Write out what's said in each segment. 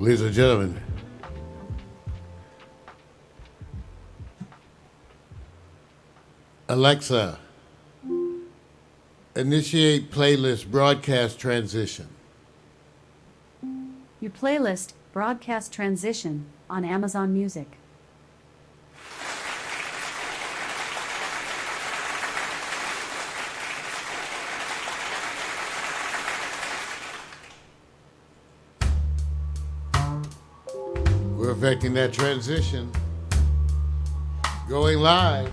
Ladies and gentlemen, Alexa, initiate playlist broadcast transition. Your playlist broadcast transition on Amazon Music. We're effecting that transition. Going live.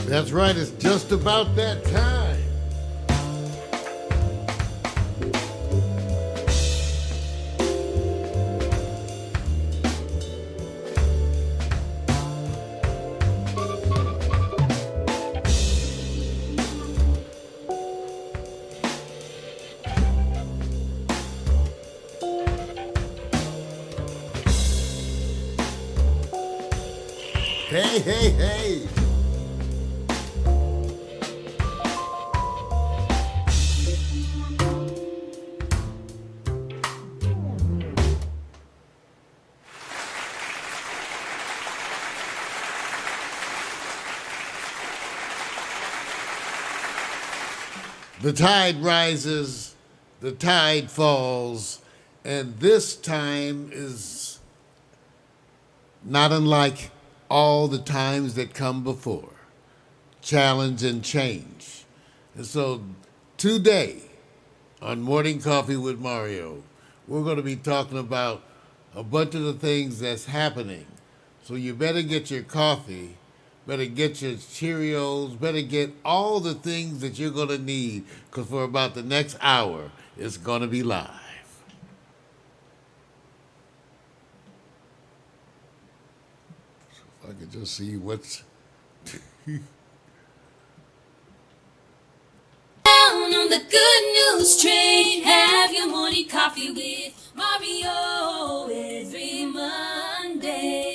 That's right, it's just about that time. Hey, hey, hey. The tide rises, the tide falls, and this time is not unlike all the times that come before. Challenge and change. And so today on Morning Coffee with Mario, we're going to be talking about a bunch of the things that's happening. So you better get your coffee, better get your Cheerios, better get all the things that you're going to need, because for about the next hour, it's going to be live. So if I could just see what's... Down on the good news train, have your morning coffee with Mario every Monday.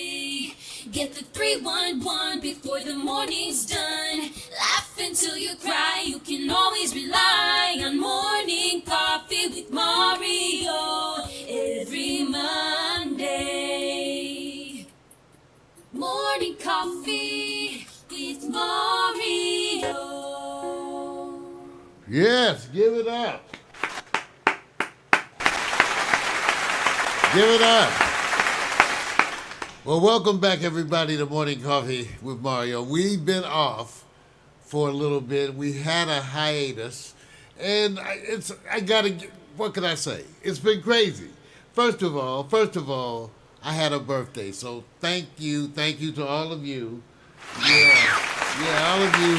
Get the 311 before the morning's done. Laugh until you cry, you can always rely on morning coffee with Mario every Monday. Morning coffee with Mario. Yes, give it up. Give it up. Well, welcome back, everybody, to Morning Coffee with Mario. We've been off for a little bit. We had a hiatus, and what can I say? It's been crazy. First of all, I had a birthday, so thank you to all of you. Yeah, all of you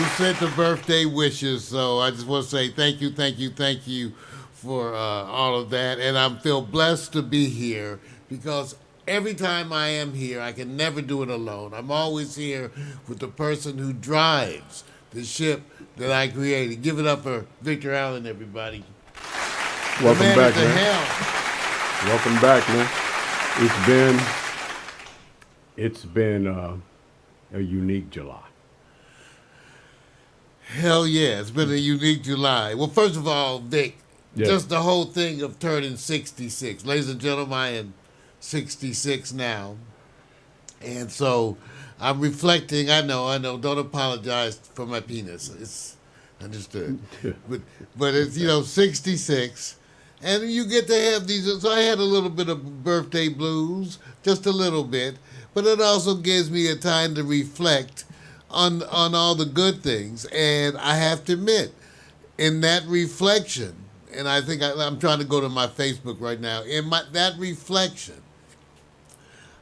who sent the birthday wishes. So I just want to say thank you for all of that. And I feel blessed to be here because every time I am here, I can never do it alone. I'm always here with the person who drives the ship that I created. Give it up for Victor Allen, everybody. Welcome back, man. Helm. Welcome back, man. It's been a unique July. Hell yeah, it's been a unique July. Well, first of all, Vic, just the whole thing of turning 66. Ladies and gentlemen, I am 66 now. And so I'm reflecting. I know. Don't apologize for my penis. It's understood. but it's, 66. And you get to have these. So I had a little bit of birthday blues, just a little bit. But it also gives me a time to reflect on all the good things. And I have to admit, in that reflection, and I think I'm trying to go to my Facebook right now, that reflection,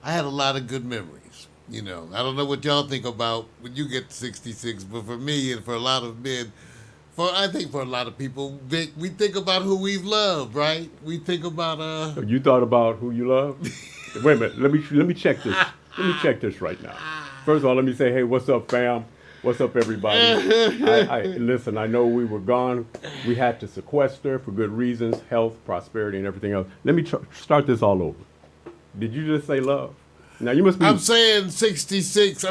I had a lot of good memories. I don't know what y'all think about when you get to 66, but for me and for a lot of men, I think for a lot of people, Vic, we think about who we've loved, right? We think about You thought about who you love? Wait a minute. Let me check this. Let me check this right now. First of all, let me say, hey, what's up, fam? What's up, everybody? Listen, I know we were gone. We had to sequester for good reasons, health, prosperity, and everything else. Let me start this all over. Did you just say love? Now, you must be... I'm saying 66.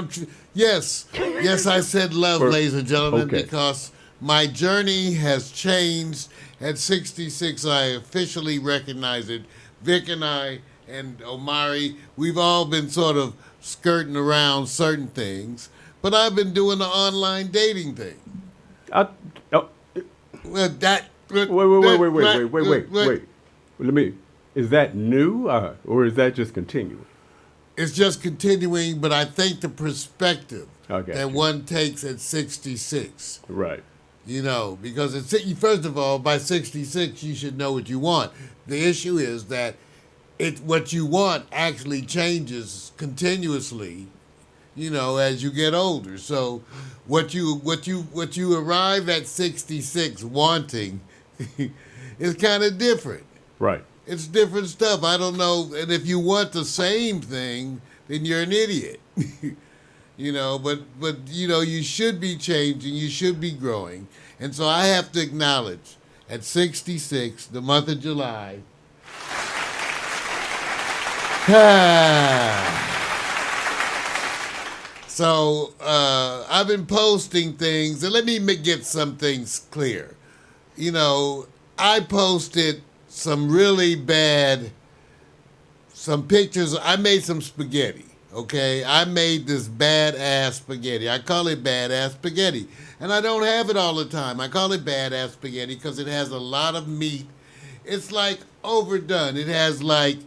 Yes. Yes, I said love, ladies and gentlemen, because my journey has changed. At 66, I officially recognize it. Vic and I and Omari, we've all been sort of skirting around certain things, but I've been doing the online dating thing. Wait. Is that new or is that just continuing? It's just continuing, but I think the perspective that you. one takes at 66. Right. You know, because first of all, by 66, you should know what you want. The issue is that what you want actually changes continuously, you know, as you get older. So what you arrive at 66 wanting is kind of different. Right. It's different stuff. I don't know. And if you want the same thing, then you're an idiot. You know, but you know, you should be changing, you should be growing. And so I have to acknowledge at 66, the month of July, so I've been posting things, and let me get some things clear. You know, I posted some really bad, some pictures. I made some spaghetti. Okay, I made this badass spaghetti. I call it badass spaghetti. And I don't have it all the time. I call it badass spaghetti because it has a lot of meat. It's like overdone. It has like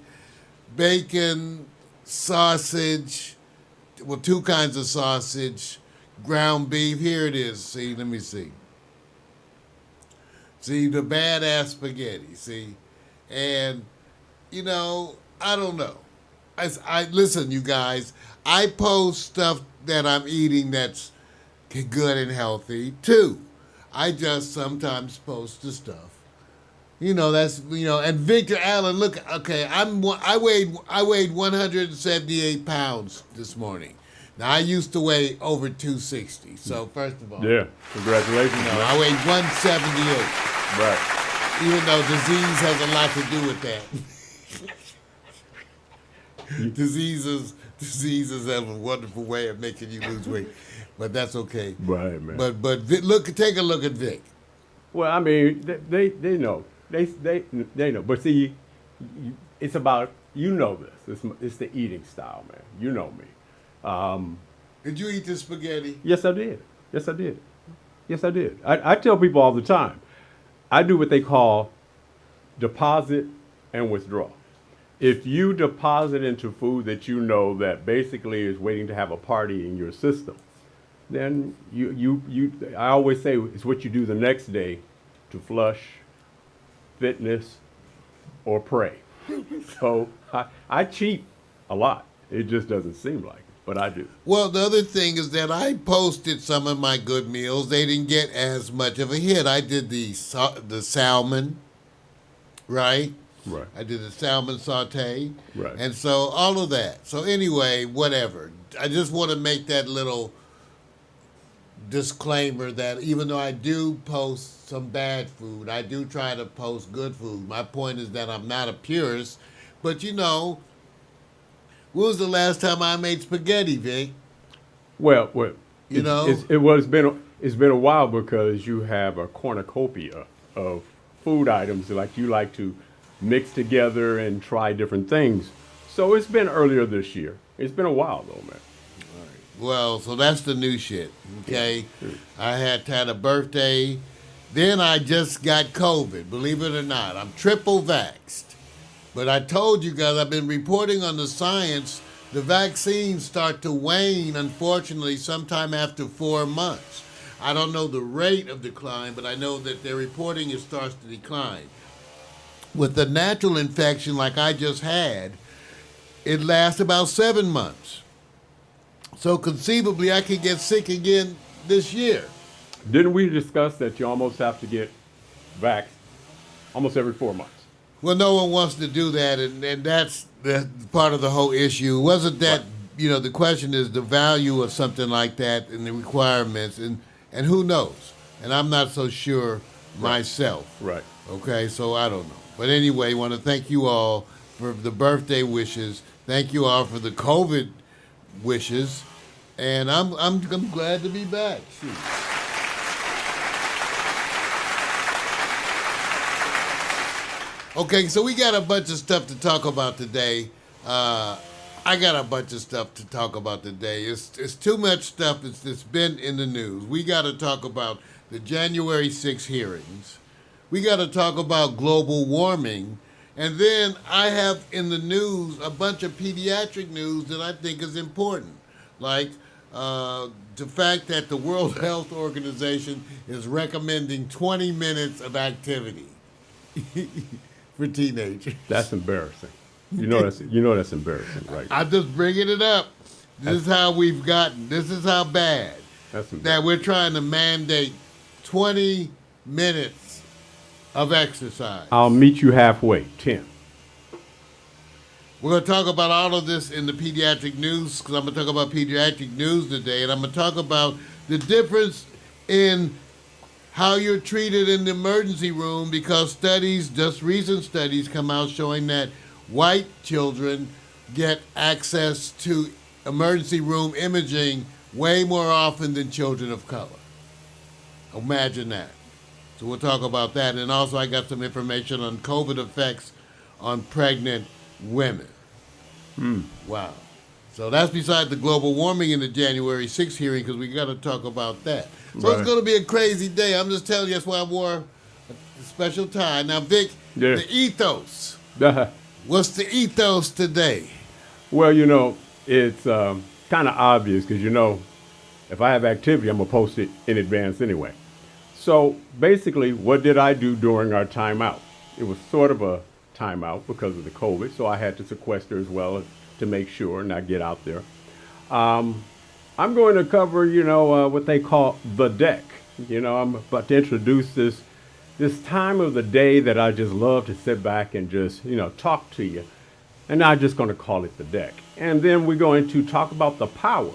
bacon, sausage, well, two kinds of sausage, ground beef. Here it is. See, let me see. See, the badass spaghetti, see? And, you know, I don't know. I listen, you guys, I post stuff that I'm eating that's good and healthy too. I just sometimes post the stuff. You know, that's, you know, and Victor Allen, look, okay, I weighed 178 pounds this morning. Now I used to weigh over 260. So first of all, yeah, congratulations. You know, I weighed 178. Right. Even though disease has a lot to do with that. Diseases have a wonderful way of making you lose weight, but that's okay. Right, man. But take a look at Vic. Well, I mean, they know. They know. But see, it's about, you know this. It's the eating style, man. You know me. Did you eat this spaghetti? Yes, I did. I tell people all the time, I do what they call deposit and withdraw. If you deposit into food that you know that basically is waiting to have a party in your system, then I always say it's what you do the next day to flush, fitness, or pray. So I cheat a lot. It just doesn't seem like it, but I do. Well, the other thing is that I posted some of my good meals. They didn't get as much of a hit. I did the salmon, right? Right. I did the salmon saute. Right. And so all of that. So anyway, whatever. I just want to make that little disclaimer that even though I do post some bad food, I do try to post good food. My point is that I'm not a purist. But, you know, when was the last time I made spaghetti, Vic? Well, you know, it's been a while because you have a cornucopia of food items like you like to mix together and try different things. So it's been earlier this year. It's been a while though, man. All right. Well, so that's the new shit. Okay, yeah. I had a birthday. Then I just got COVID. Believe it or not, I'm triple vaxxed. But I told you guys, I've been reporting on the science. The vaccines start to wane, unfortunately, sometime after 4 months. I don't know the rate of decline, but I know that they're reporting it starts to decline. With the natural infection like I just had, it lasts about 7 months. So conceivably, I could get sick again this year. Didn't we discuss that you almost have to get vaxxed almost every 4 months? Well, no one wants to do that, and that's part of the whole issue. It wasn't that the question is the value of something like that and the requirements, and who knows? And I'm not so sure myself. Right. Okay, so I don't know. But anyway, I want to thank you all for the birthday wishes. Thank you all for the COVID wishes, and I'm glad to be back. Shoot. Okay, so we got a bunch of stuff to talk about today. I got a bunch of stuff to talk about today. It's too much stuff that's been in the news. We got to talk about the January 6 hearings. We got to talk about global warming. And then I have in the news a bunch of pediatric news that I think is important, like the fact that the World Health Organization is recommending 20 minutes of activity for teenagers. That's embarrassing. You know that's embarrassing, right? I'm just bringing it up. This is how we've gotten. This is how bad that we're trying to mandate 20 minutes of exercise. I'll meet you halfway, 10. We're going to talk about all of this in the pediatric news, because I'm going to talk about pediatric news today, and I'm going to talk about the difference in how you're treated in the emergency room, because recent studies come out showing that white children get access to emergency room imaging way more often than children of color. Imagine that. So we'll talk about that. And also I got some information on COVID effects on pregnant women. Wow. So that's beside the global warming in the January 6th hearing, because we got to talk about that. So It's going to be a crazy day. I'm just telling you, that's why I wore a special tie. Now, Vic, the ethos. What's the ethos today? Well, it's kind of obvious because, if I have activity, I'm going to post it in advance anyway. So basically, what did I do during our timeout? It was sort of a timeout because of the COVID, so I had to sequester as well to make sure not get out there. I'm going to cover, what they call the deck. I'm about to introduce this time of the day that I just love to sit back and just, talk to you. And I'm just going to call it the deck. And then we're going to talk about the power.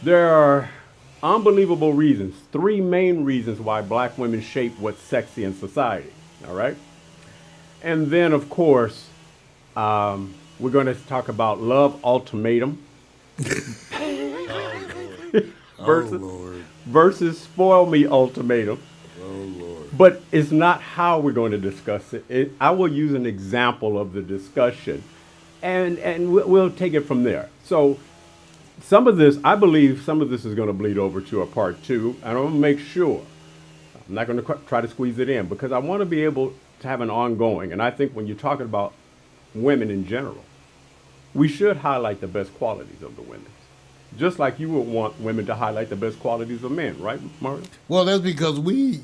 There are unbelievable reasons, 3 main reasons why black women shape what's sexy in society. All right. And then, of course, we're going to talk about love ultimatum versus spoil me ultimatum. But it's not how we're going to discuss it. I will use an example of the discussion, and we'll take it from there. So I believe some of this is going to bleed over to a part 2, and I'm going to make sure. I'm not going to try to squeeze it in, because I want to be able to have an ongoing. And I think when you're talking about women in general, we should highlight the best qualities of the women. Just like you would want women to highlight the best qualities of men, right, Mario? Well, that's because we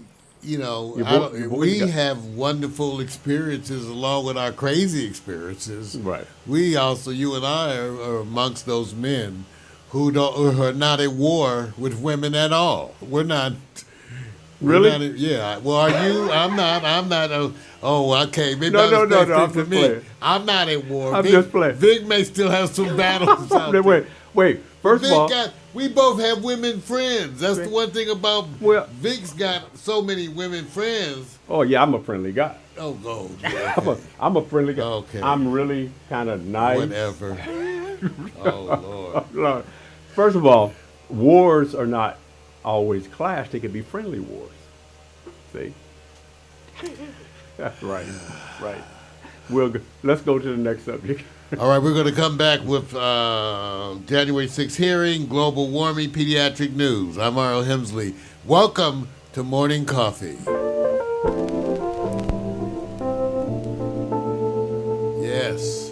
have wonderful experiences along with our crazy experiences. Right. You and I are amongst those men who are not at war with women at all. We're not. Really? Yeah. Well, are you? I'm not. Okay. Maybe No. I'm for me. Playing. I'm not at war. I'm just playing. Vic may still have some battles out there. Wait. First of all, we both have women friends. That's the one thing about Vic's got so many women friends. Oh yeah, I'm a friendly guy. Oh, go. Yeah. I'm a friendly guy. Okay. I'm really kind of nice. Whatever. Oh Lord. First of all, wars are not always clash. They can be friendly wars. See? That's right. Right. Let's go to the next subject. All right, we're going to come back with January 6th hearing, global warming, pediatric news. I'm Mario Hemsley. Welcome to Morning Coffee. Yes.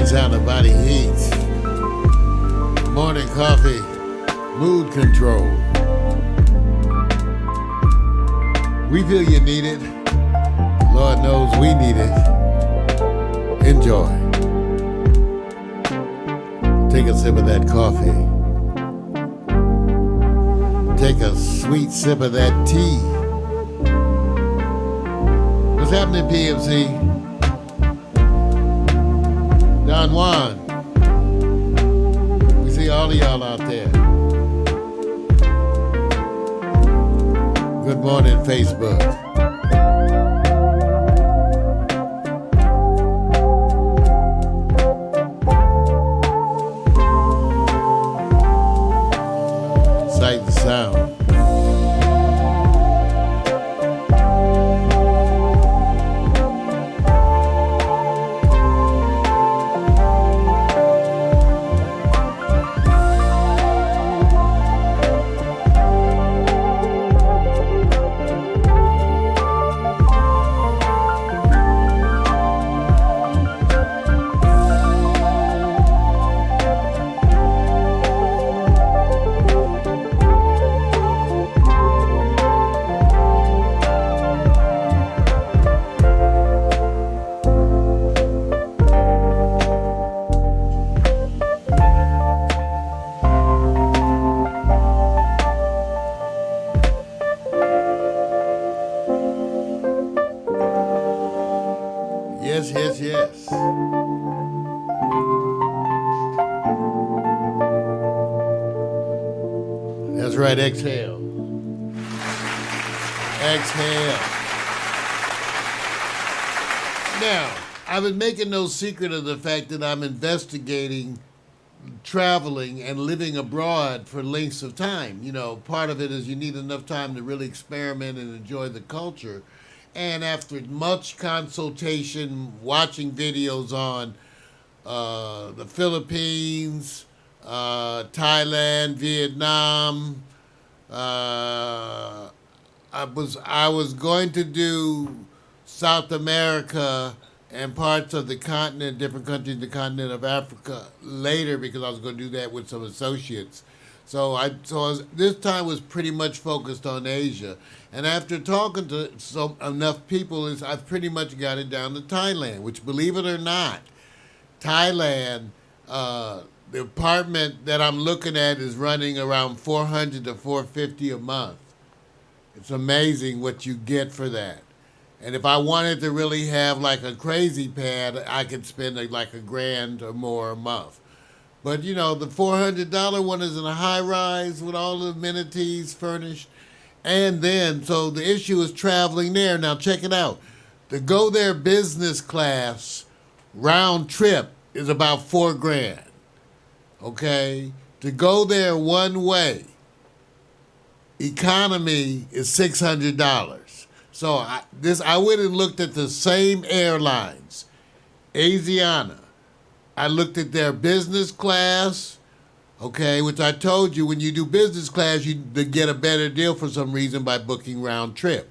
sound of body heat. Morning coffee, mood control. We feel you need it. Lord knows we need it. Enjoy. Take a sip of that coffee. Take a sweet sip of that tea. What's happening, PMC? Don Juan. We see all of y'all out there. Good morning, Facebook. Sight and sound. Yes, yes, yes. That's right, exhale. Exhale. Now, I've been making no secret of the fact that I'm investigating traveling and living abroad for lengths of time. You know, part of it is you need enough time to really experiment and enjoy the culture. And after much consultation, watching videos on the Philippines, Thailand, Vietnam, I was going to do South America and parts of the continent, different countries, the continent of Africa later because I was going to do that with some associates. This time was pretty much focused on Asia. And after talking to enough people, I've pretty much got it down to Thailand, which, believe it or not, Thailand, the apartment that I'm looking at is running around $400 to $450 a month. It's amazing what you get for that. And if I wanted to really have like a crazy pad, I could spend like $1,000 or more a month. But you know, the $400 one is in a high rise with all the amenities furnished. And then, so the issue is traveling there. Now check it out. To go there business class, round trip is about $4,000. Okay? To go there one way, economy is $600. So I went and looked at the same airlines, Asiana. I looked at their business class, okay, which I told you when you do business class, you get a better deal for some reason by booking round trip.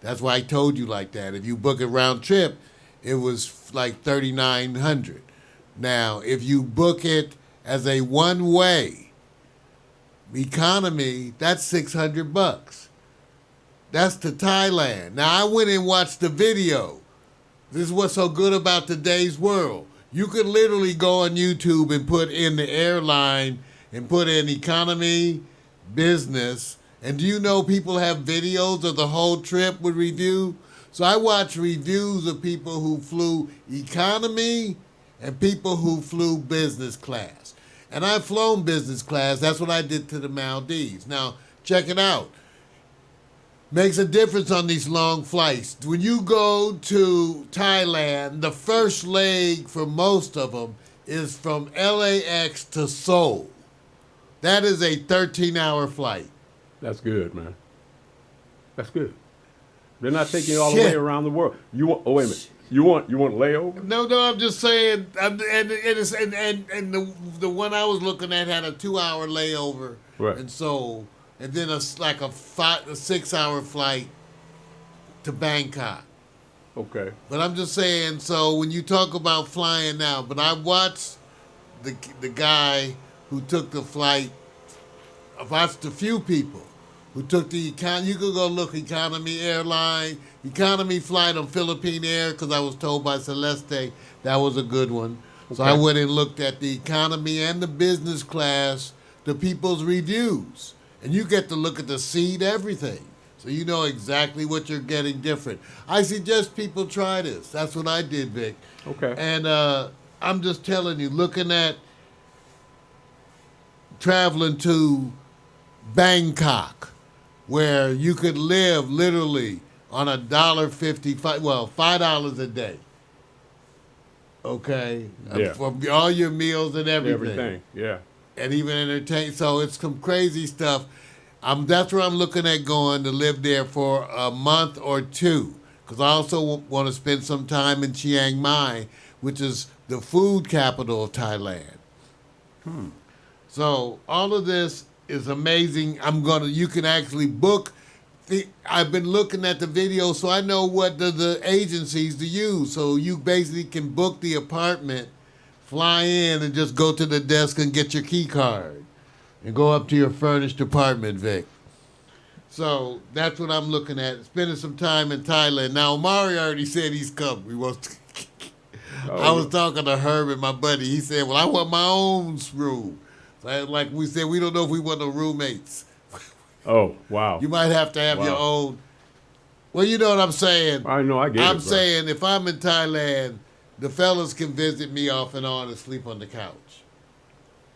That's why I told you like that. If you book a round trip, it was like $3,900. Now, if you book it as a one-way economy, that's $600. That's to Thailand. Now, I went and watched the video. This is what's so good about today's world. You could literally go on YouTube and put in the airline and put in economy, business. And do you know people have videos of the whole trip with review? So I watched reviews of people who flew economy and people who flew business class. And I've flown business class. That's what I did to the Maldives. Now, check it out. Makes a difference on these long flights. When you go to Thailand, the first leg for most of them is from LAX to Seoul. That is a 13-hour flight. That's good, man. That's good. They're not taking you all the way around the world. You want? Oh, wait a minute. You want layover? No, I'm just saying. And the one I was looking at had a 2-hour layover in Seoul. And then a 6-hour flight to Bangkok. Okay. But I'm just saying, so when you talk about flying now, but I watched the guy who took the flight. I watched a few people who took the econ. You could go look economy airline, economy flight on Philippine Air because I was told by Celeste that was a good one. So I Okay. went and looked at the economy and the business class, the people's reviews, and you get to look at the seat, everything. So you know exactly what you're getting different. I suggest people try this. That's what I did, Vic. Okay. And I'm just telling you, looking at traveling to Bangkok, where you could live literally on $1.55, well, $5 a day. Okay, Yeah. for all your meals and Everything. Yeah. and even entertain. So it's some crazy stuff. That's where I'm looking at going to live there for a month or two, because I also want to spend some time in Chiang Mai, which is the food capital of Thailand. So all of this is amazing. You can actually book. I've been looking at the video, so I know what the agencies to use. So you basically can book the apartment, fly in, and just go to the desk and get your key card, and go up to your furnished apartment, Vic. So that's what I'm looking at. Spending some time in Thailand. Now, Omari already said he's coming. We want. I was talking to Herb, my buddy. He said, "Well, I want my own room." So like we said, we don't know if we want no roommates. Oh, wow. You might have to have your Wow. own. Well, you know what I'm saying. I know, I get it, I'm bro. saying if I'm in Thailand, the fellas can visit me off and on and sleep on the couch.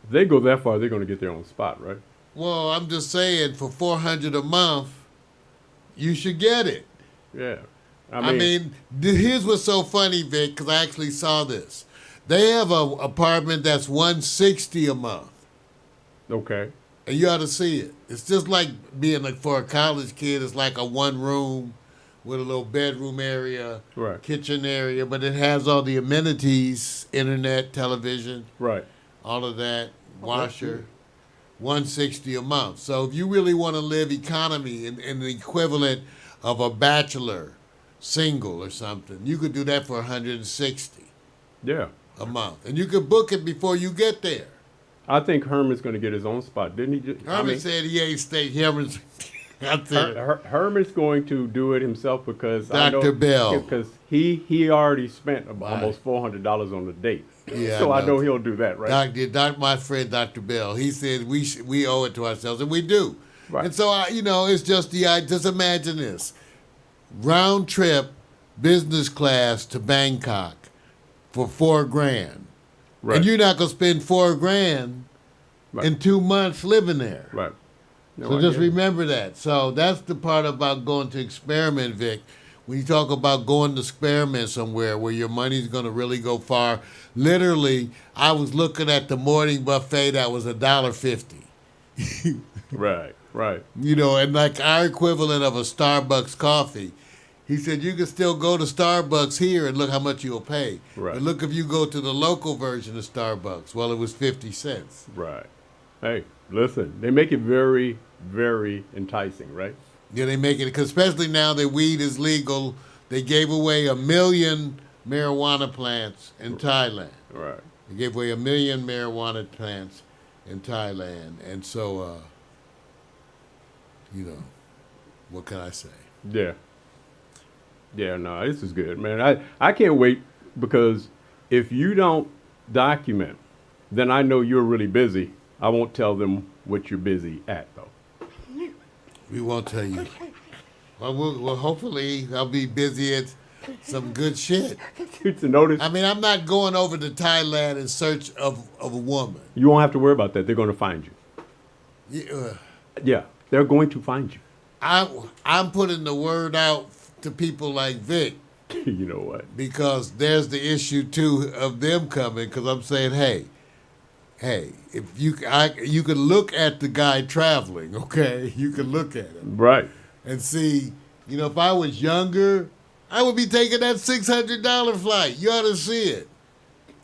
If they go that far, they're going to get their own spot, right? Well, I'm just saying for $400 a month, you should get it. Yeah. I mean, here's what's so funny, Vic, because I actually saw this. They have a apartment that's $160 a month. Okay. And you ought to see it. It's just like being like for a college kid, it's like a one room with a little bedroom area, Right. kitchen area, but it has all the amenities, internet, television, Right. all of that, washer. good. $160 a month. So if you really want to live economy in the equivalent of a bachelor single or something, you could do that for $160 Yeah. a month. And you could book it before you get there. I think Herman's going to get his own spot, didn't he? Herman said he ain't stayed. Herman's out there. Herman's going to do it himself because I know Dr. Bell. because he already spent almost $400 on the date. Yeah, so I I know. know he'll do that, right? My friend Dr. Bell, he said we owe it to ourselves, and we do. Right. And so it's just just imagine this: round trip, business class to Bangkok for $4,000, Right. and you're not gonna spend $4,000 Right. in 2 months living there. Right. No, So I just get it. remember that. So that's the part about going to experiment, Vic. When you talk about going to experiment somewhere where your money's going to really go far, literally, I was looking at the morning buffet that was $1.50. Right. Right. And like our equivalent of a Starbucks coffee. He said you can still go to Starbucks here and look how much you'll pay. Right. But look if you go to the local version of Starbucks. Well, it was 50 cents. Right. Hey, listen, they make it very, very enticing, right? Yeah, they make it, because especially now that weed is legal, they gave away 1 million marijuana plants in Thailand. Right. They gave away 1 million marijuana plants in Thailand. And so, what can I say? Yeah. Yeah, no, this is good, man. I can't wait because if you don't document, then I know you're really busy. I won't tell them what you're busy at, though. We won't tell you. Well, hopefully I'll be busy at some good shit. It's a notice. I mean, I'm not going over to Thailand in search of a woman. You won't have to worry about that. They're going to find you. Yeah, Yeah, they're going to find you. I'm putting the word out to people like Vic, You know what? because there's the issue too of them coming. Because I'm saying, hey, if you can look at the guy traveling, okay, you can look at him Right. and see. If I was younger, I would be taking that $600 flight. You ought to see it.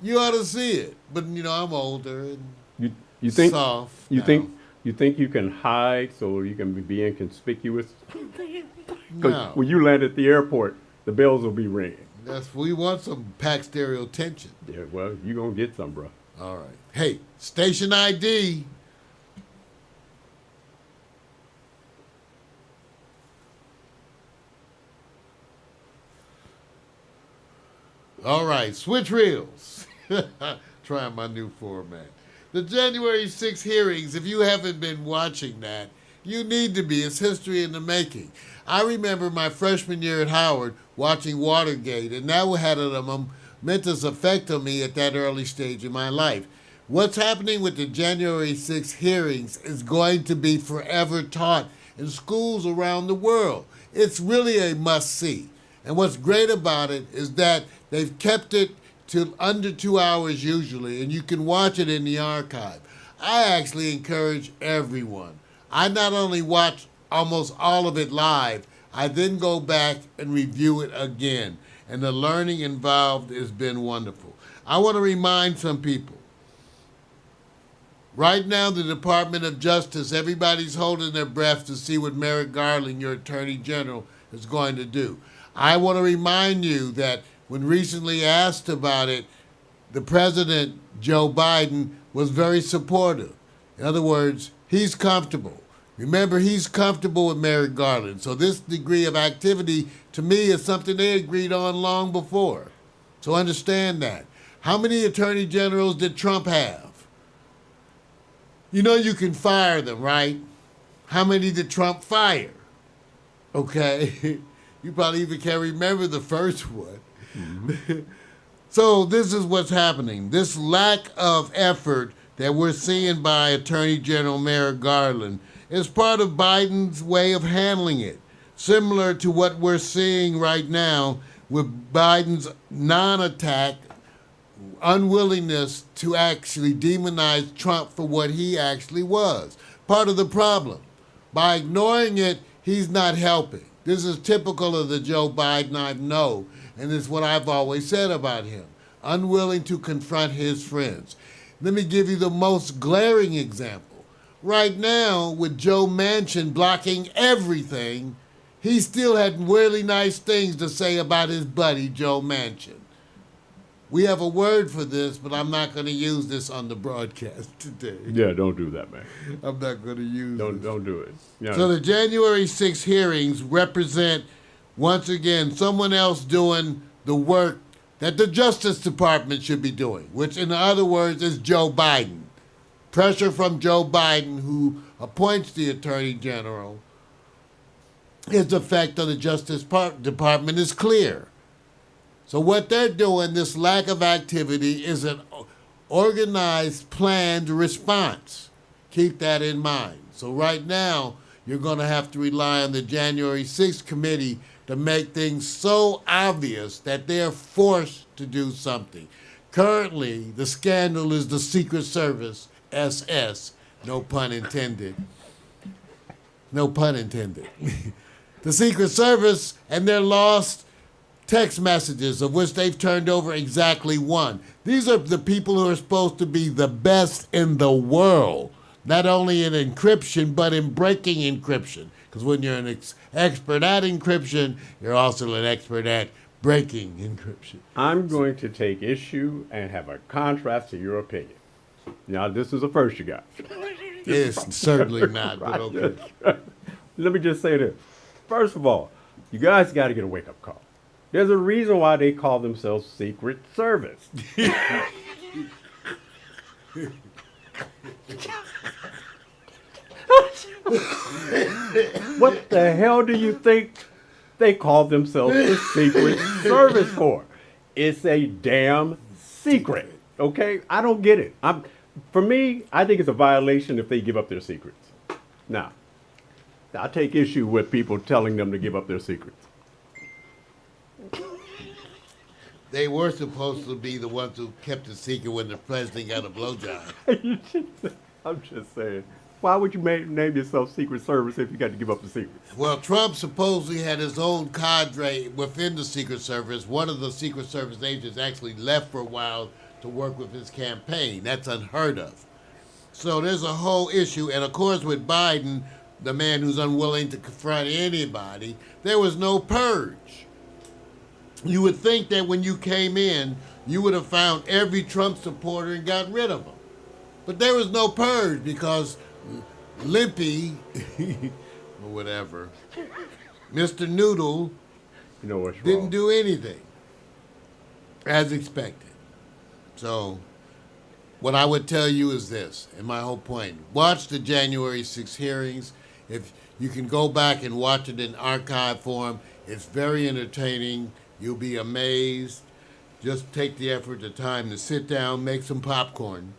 You ought to see it. But I'm older and You think soft. you now. think you think you can hide so you can be inconspicuous? 'Cause No. when you land at the airport, the bells will be ringing. We want some pack stereo tension. Yeah, well, you're going to get some, bro. All right. Hey, station ID. All right, switch reels. Trying my new format. The January 6th hearings, if you haven't been watching that, you need to be. It's history in the making. I remember my freshman year at Howard watching Watergate, and that had a momentous effect on me at that early stage in my life. What's happening with the January 6th hearings is going to be forever taught in schools around the world. It's really a must-see. And what's great about it is that they've kept it to under 2 hours usually, and you can watch it in the archive. I actually encourage everyone. I not only watch almost all of it live, I then go back and review it again. And the learning involved has been wonderful. I want to remind some people. Right now, the Department of Justice, everybody's holding their breath to see what Merrick Garland, your Attorney General, is going to do. I want to remind you that when recently asked about it, the President, Joe Biden, was very supportive. In other words, he's comfortable. Remember, he's comfortable with Merrick Garland. So this degree of activity, to me, is something they agreed on long before. So understand that. How many Attorney Generals did Trump have? You know you can fire them, right? How many did Trump fire? Okay. You probably even can't remember the first one. Mm-hmm. So this is what's happening. This lack of effort that we're seeing by Attorney General Merrick Garland is part of Biden's way of handling it, similar to what we're seeing right now with Biden's non-attack, unwillingness to actually demonize Trump for what he actually was. Part of the problem. By ignoring it, he's not helping. This is typical of the Joe Biden I know, and it's what I've always said about him. Unwilling to confront his friends. Let me give you the most glaring example. Right now, with Joe Manchin blocking everything, he still had really nice things to say about his buddy, Joe Manchin. We have a word for this, but I'm not going to use this on the broadcast today. Yeah, don't do that, man. I'm not going to use it. Don't do it. Yeah. So the January 6th hearings represent, once again, someone else doing the work that the Justice Department should be doing, which in other words is Joe Biden. Pressure from Joe Biden, who appoints the Attorney General, his effect on the Justice Department is clear. So what they're doing, this lack of activity, is an organized, planned response. Keep that in mind. So right now, you're going to have to rely on the January 6th committee to make things so obvious that they're forced to do something. Currently, the scandal is the Secret Service, SS, no pun intended. No pun intended. The Secret Service and their lost text messages, of which they've turned over exactly one. These are the people who are supposed to be the best in the world, not only in encryption, but in breaking encryption. Because when you're an expert at encryption, you're also an expert at breaking encryption. I'm going to take issue and have a contrast to your opinion. Now, this is the first you got. It's certainly not, but okay. Let me just say this. First of all, you guys got to get a wake-up call. There's a reason why they call themselves Secret Service. What the hell do you think they call themselves the Secret Service for? It's a damn secret, okay? I don't get it. For me, I think it's a violation if they give up their secrets. Now, I take issue with people telling them to give up their secrets. They were supposed to be the ones who kept it secret when the president got a blowjob. I'm just saying. Why would you name yourself Secret Service if you got to give up the secrets? Well, Trump supposedly had his own cadre within the Secret Service. One of the Secret Service agents actually left for a while to work with his campaign. That's unheard of. So there's a whole issue. And of course, with Biden, the man who's unwilling to confront anybody, there was no purge. You would think that when you came in, you would have found every Trump supporter and got rid of them. But there was no purge because Limpy, or whatever, Mr. Noodle, You know what's didn't wrong? do anything as expected. So, what I would tell you is this, and my whole point: watch the January 6 hearings. If you can go back and watch it in archive form, it's very entertaining. You'll be amazed. Just take the effort, the time to sit down, make some popcorn,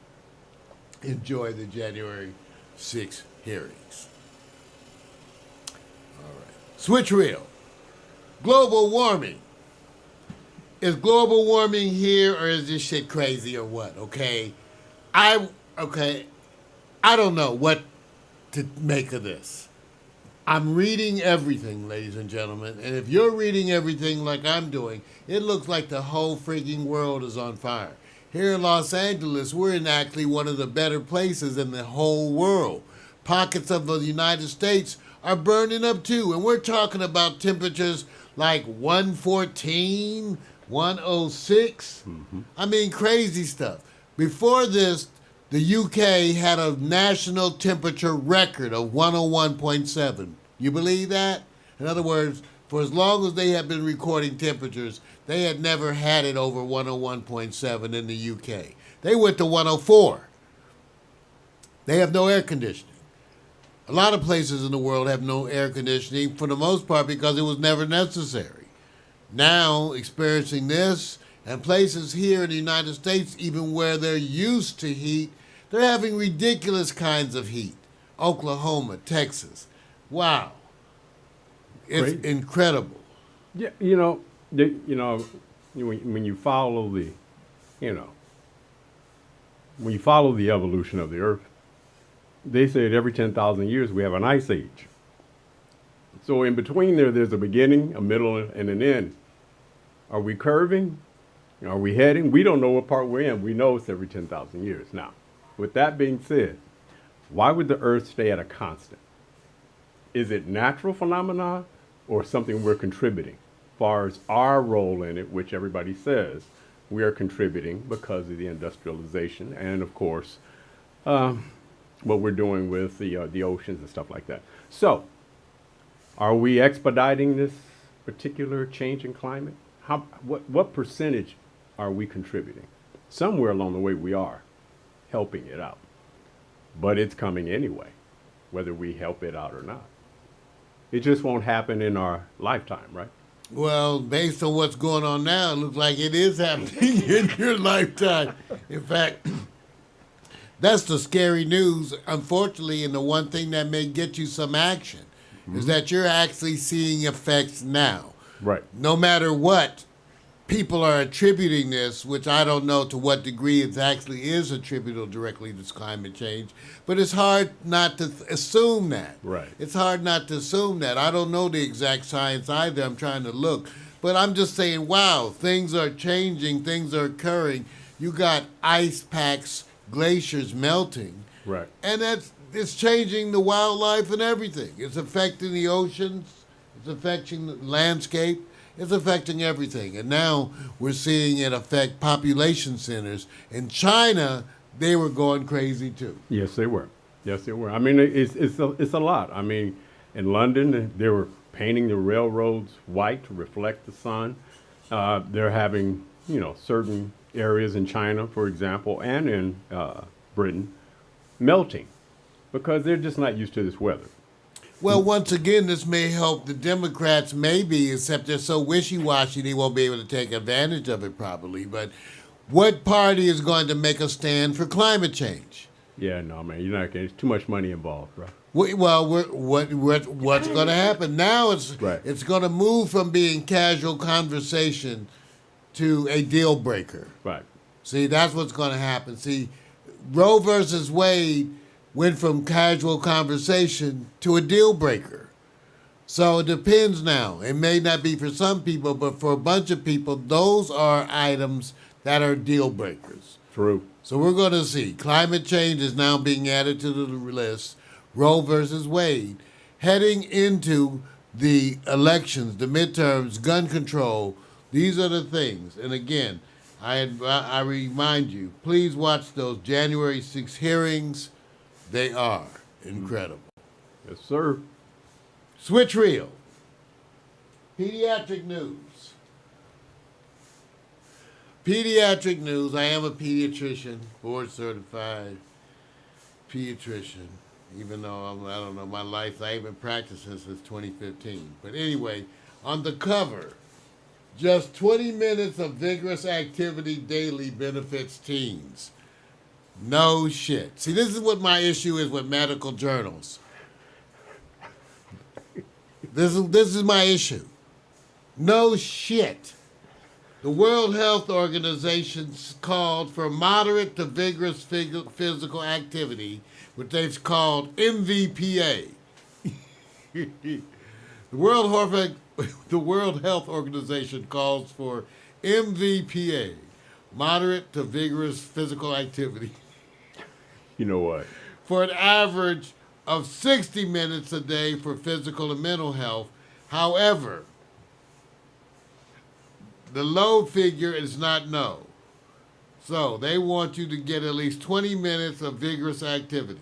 enjoy the January 6 hearings. All right. Switch reel. Global warming. Is global warming here or is this shit crazy or what? Okay. I don't know what to make of this. I'm reading everything, ladies and gentlemen, and if you're reading everything like I'm doing, it looks like the whole freaking world is on fire. Here in Los Angeles, we're in actually one of the better places in the whole world. Pockets of the United States are burning up too, and we're talking about temperatures like 114, 106. I mean, crazy stuff. Before this, the UK had a national temperature record of 101.7. You believe that? In other words, for as long as they have been recording temperatures, they had never had it over 101.7 in the UK. They went to 104. They have no air conditioning. A lot of places in the world have no air conditioning for the most part because it was never necessary. Now, experiencing this, and places here in the United States, even where they're used to heat, they're having ridiculous kinds of heat. Oklahoma, Texas. Wow. It's Crazy. incredible. Yeah, when you follow when you follow the evolution of the Earth, they say that every 10,000 years we have an ice age. So in between there's a beginning, a middle, and an end. Are we curving? Are we heading? We don't know what part we're in. We know it's every 10,000 years. Now, with that being said, why would the Earth stay at a constant? Is it natural phenomenon or something we're contributing? As far as our role in it, which everybody says we are contributing because of the industrialization and, of course, what we're doing with the oceans and stuff like that. So, are we expediting this particular change in climate? What percentage are we contributing? Somewhere along the way we are helping it out. But it's coming anyway, whether we help it out or not. It just won't happen in our lifetime, right? Well, based on what's going on now, it looks like it is happening in your lifetime. In fact, that's the scary news, unfortunately, and the one thing that may get you some action is that you're actually seeing effects now. Right. No matter what, people are attributing this, which I don't know to what degree it actually is attributable directly to climate change, but it's hard not to assume that. Right. It's hard not to assume that. I don't know the exact science either. I'm trying to look. But I'm just saying, wow, things are changing, things are occurring. You got ice packs, glaciers melting. Right. And it's changing the wildlife and everything. It's affecting the oceans. It's affecting the landscape. It's affecting everything. And now we're seeing it affect population centers. In China, they were going crazy too. Yes, they were. Yes, they were. I mean, it's a lot. I mean, in London, they were painting the railroads white to reflect the sun. They're having, certain areas in China, for example, and in Britain, melting because they're just not used to this weather. Well, once again, this may help the Democrats, maybe, except they're so wishy-washy they won't be able to take advantage of it probably. But what party is going to make a stand for climate change? Yeah, no, man, you're not getting. There's too much money involved, right? Well, what's going to happen now? It's going to move from being casual conversation to a deal breaker. Right. See, that's what's going to happen. See, Roe versus Wade went from casual conversation to a deal breaker. So it depends now. It may not be for some people, but for a bunch of people, those are items that are deal breakers. True. So we're going to see. Climate change is now being added to the list. Roe versus Wade. Heading into the elections, the midterms, gun control, These are the things. And again, I remind you, please watch those January 6 hearings. They are incredible. Yes, sir. Switch reel. Pediatric news. Pediatric news. I am a pediatrician, board certified pediatrician. Even though I don't know my life, I ain't been practicing since 2015. But anyway, on the cover, just 20 minutes of vigorous activity daily benefits teens. No shit. See, this is what my issue is with medical journals. This is my issue. No shit. The World Health Organization called for moderate to vigorous physical activity, which they've called MVPA. The World Health Organization calls for MVPA, moderate to vigorous physical activity, You know what? for an average of 60 minutes a day for physical and mental health. However, the low figure is not no. So they want you to get at least 20 minutes of vigorous activity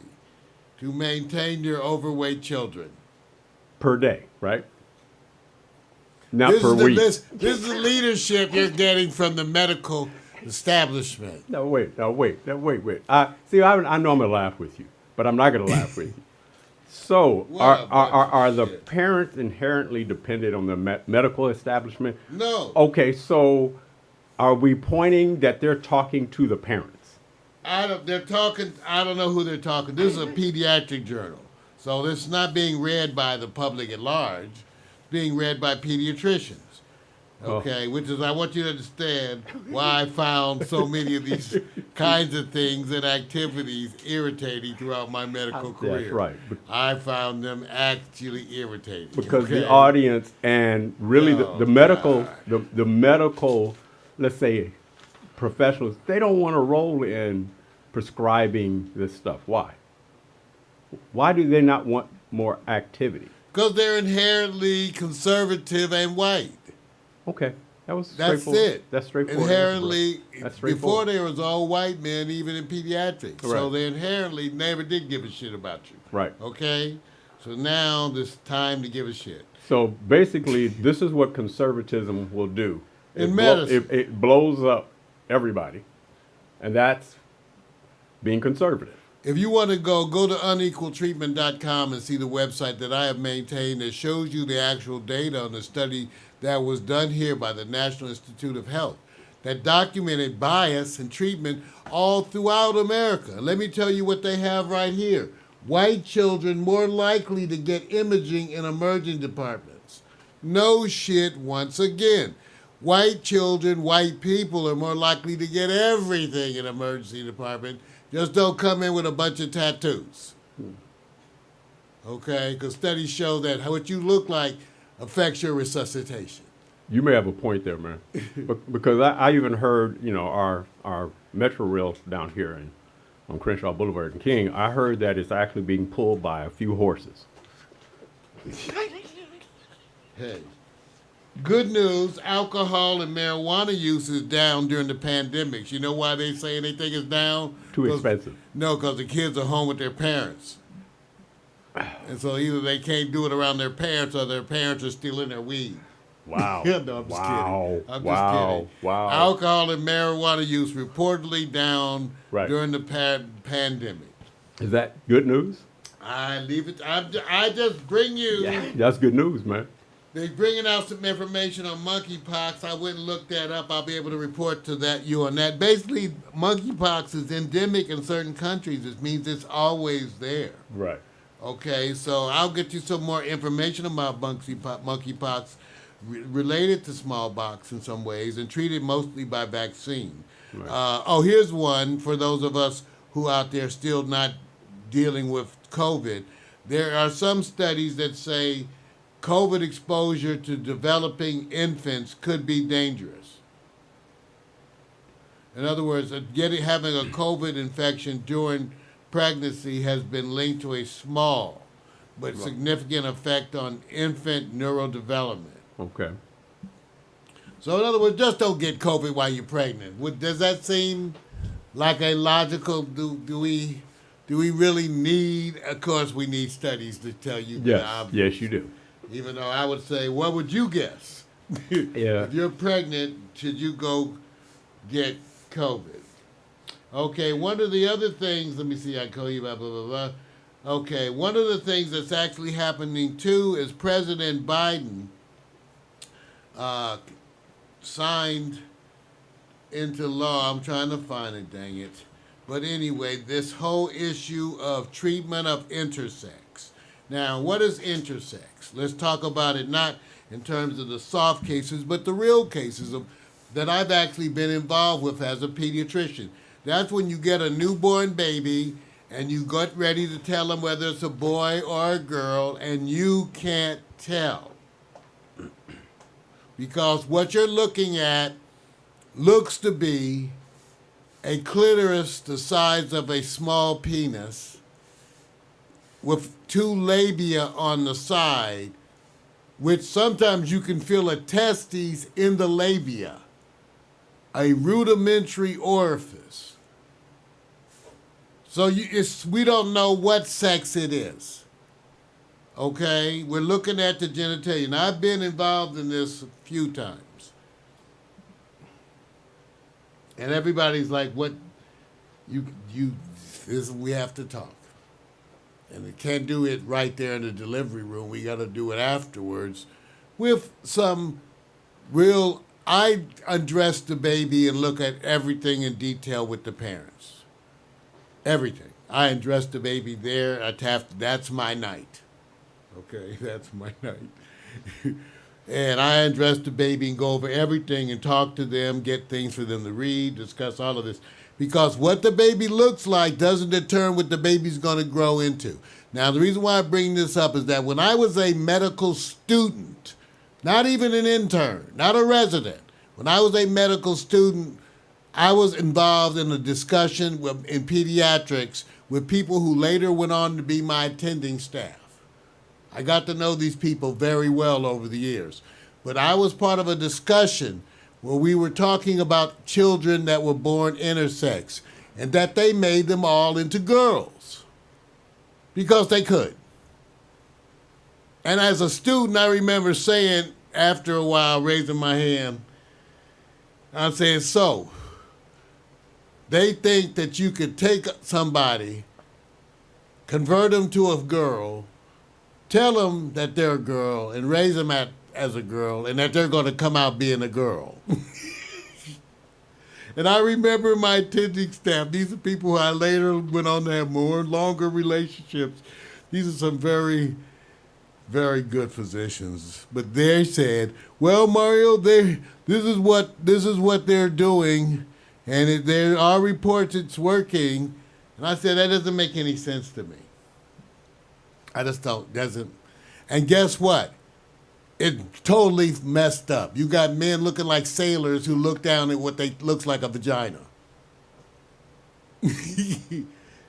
to maintain your overweight children. Per day, right? Not per week. This is the leadership you're getting from the medical establishment. No, wait. I know I'm gonna laugh with you, but I'm not gonna laugh with you. So, What are a bunch of are the shit. parents inherently dependent on the medical establishment? No. Okay, so are we pointing that they're talking to the parents? They're talking, I don't know who they're talking. This is a pediatric journal. So it's not being read by the public at large. It's being read by pediatricians. Okay, which is, I want you to understand why I found so many of these kinds of things and activities irritating throughout my medical career. That's right. I found them actually irritating. Because okay? the audience and really Oh, the medical, the medical, let's say, professionals, they don't want to roll in prescribing this stuff. Why? Why do they not want more activity? Because they're inherently conservative and white. Okay, that was That's straightforward. it. That's straightforward. Inherently, That's before straightforward. there was all white men, even in pediatrics. So Right. they inherently never did give a shit about you. Right. Okay? So now it's time to give a shit. So basically, this is what conservatism will do. In It medicine. it blows up everybody, and that's being conservative. If you want to go to unequaltreatment.com and see the website that I have maintained that shows you the actual data on the study that was done here by the National Institute of Health that documented bias and treatment all throughout America. Let me tell you what they have right here. White children more likely to get imaging in emerging departments. No shit once again. White children, white people are more likely to get everything in emergency department. Just don't come in with a bunch of tattoos. Okay? Because studies show that what you look like affects your resuscitation. You may have a point there, man. Because I even heard, our Metro Rail down here on Crenshaw Boulevard and King, I heard that it's actually being pulled by a few horses. Hey. Good news, alcohol and marijuana use is down during the pandemics. You know why they say they think it's down? Too expensive. No, because the kids are home with their parents. And so either they can't do it around their parents or their parents are stealing their weed. Wow. No, I'm just kidding. I'm just kidding. Wow. Alcohol and marijuana use reportedly down Right. during the pandemic. Is that good news? I leave it. I just bring you. Yeah. That's good news, man. They're bringing out some information on monkeypox. I went and looked that up. I'll be able to report to you on that. Basically, monkeypox is endemic in certain countries. It means it's always there. Right. Okay, so I'll get you some more information about monkeypox related to smallpox in some ways and treated mostly by vaccine. Right. Here's one for those of us who out there still not dealing with COVID. There are some studies that say COVID exposure to developing infants could be dangerous. In other words, having a COVID infection during pregnancy has been linked to a small but significant effect on infant neurodevelopment. Okay. So in other words, just don't get COVID while you're pregnant. Does that seem like a logical? Do we really need? Of course, we need studies to tell you the Yes, obvious. yes, you do. Even though I would say, what would you guess? Yeah. If you're pregnant, should you go get COVID? Okay, one of the other things, let me see, I call you blah, blah, blah, blah. Okay, one of the things that's actually happening too is President Biden signed into law, I'm trying to find it, dang it. But anyway, this whole issue of treatment of intersex. Now, what is intersex? Let's talk about it not in terms of the soft cases, but the real cases that I've actually been involved with as a pediatrician. That's when you get a newborn baby and you get ready to tell them whether it's a boy or a girl, and you can't tell. Because what you're looking at looks to be a clitoris the size of a small penis with two labia on the side, which sometimes you can feel a testes in the labia, a rudimentary orifice. So we don't know what sex it is. Okay? We're looking at the genitalia. Now, I've been involved in this a few times. And everybody's like, what? We have to talk. And we can't do it right there in the delivery room. We got to do it afterwards with some real, I undress the baby and look at everything in detail with the parents. Everything. I undress the baby there. That's my night. Okay, that's my night. And I undress the baby and go over everything and talk to them, get things for them to read, discuss all of this. Because what the baby looks like doesn't determine what the baby's going to grow into. Now, the reason why I bring this up is that when I was a medical student, not even an intern, not a resident, when I was a medical student, I was involved in a discussion in pediatrics with people who later went on to be my attending staff. I got to know these people very well over the years. But I was part of a discussion where we were talking about children that were born intersex and that they made them all into girls because they could. And as a student, I remember saying after a while, raising my hand, I'm saying, so they think that you could take somebody, convert them to a girl, tell them that they're a girl, and raise them as a girl, and that they're going to come out being a girl. And I remember my attending staff, these are people who I later went on to have longer relationships. These are some very, very good physicians. But they said, well, Mario, this is what they're doing, and there are reports it's working. And I said, that doesn't make any sense to me. I just doesn't. And guess what? It totally messed up. You got men looking like sailors who look down at what looks like a vagina.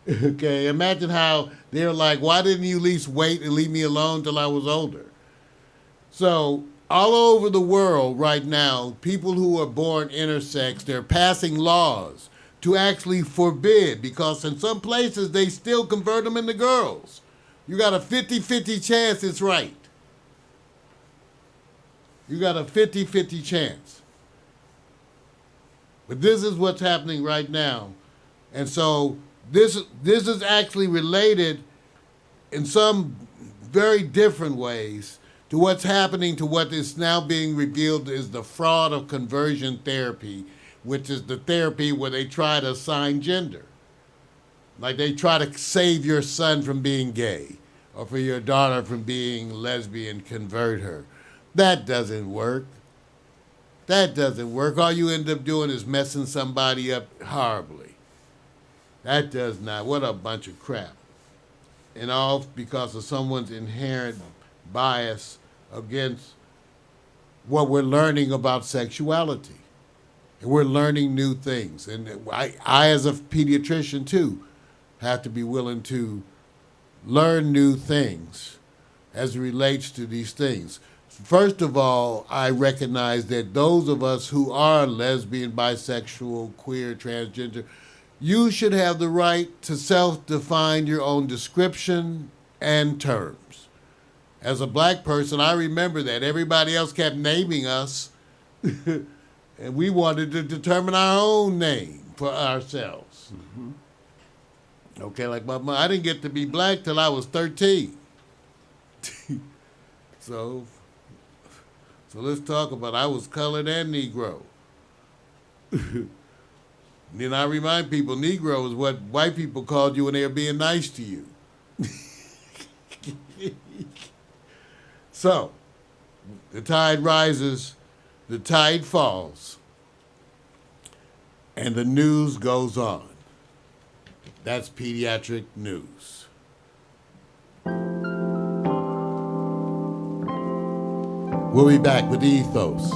Okay, imagine how they're like, why didn't you at least wait and leave me alone till I was older? So all over the world right now, people who are born intersex, they're passing laws to actually forbid, because in some places they still convert them into girls. You got a 50-50 chance it's right. You got a 50-50 chance. But this is what's happening right now. And so this is actually related in some very different ways to what's happening to what is now being revealed is the fraud of conversion therapy, which is the therapy where they try to assign gender. Like they try to save your son from being gay or for your daughter from being lesbian, convert her. That doesn't work. That doesn't work. All you end up doing is messing somebody up horribly. That does not. What a bunch of crap. And all because of someone's inherent bias against what we're learning about sexuality. And we're learning new things. And I as a pediatrician, too, have to be willing to learn new things as it relates to these things. First of all, I recognize that those of us who are lesbian, bisexual, queer, transgender, you should have the right to self-define your own description and terms. As a black person, I remember that everybody else kept naming us, and we wanted to determine our own name for ourselves. Okay, like my mom, I didn't get to be black till I was 13. So let's talk about I was colored and Negro. Then I remind people, Negro is what white people called you when they were being nice to you. So, the tide rises, the tide falls, and the news goes on. That's pediatric news. We'll be back with the ethos.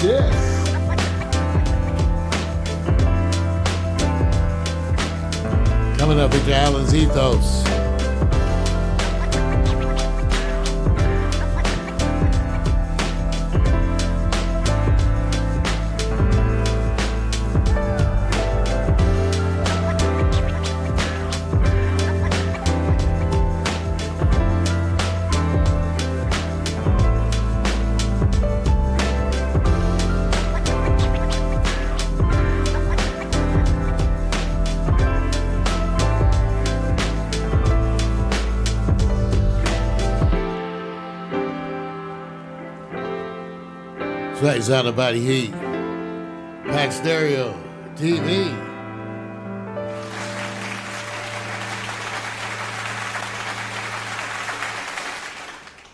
Yes. Coming up into Allen's Ethos. Right, Sound of Body Heat. Pack Stereo TV.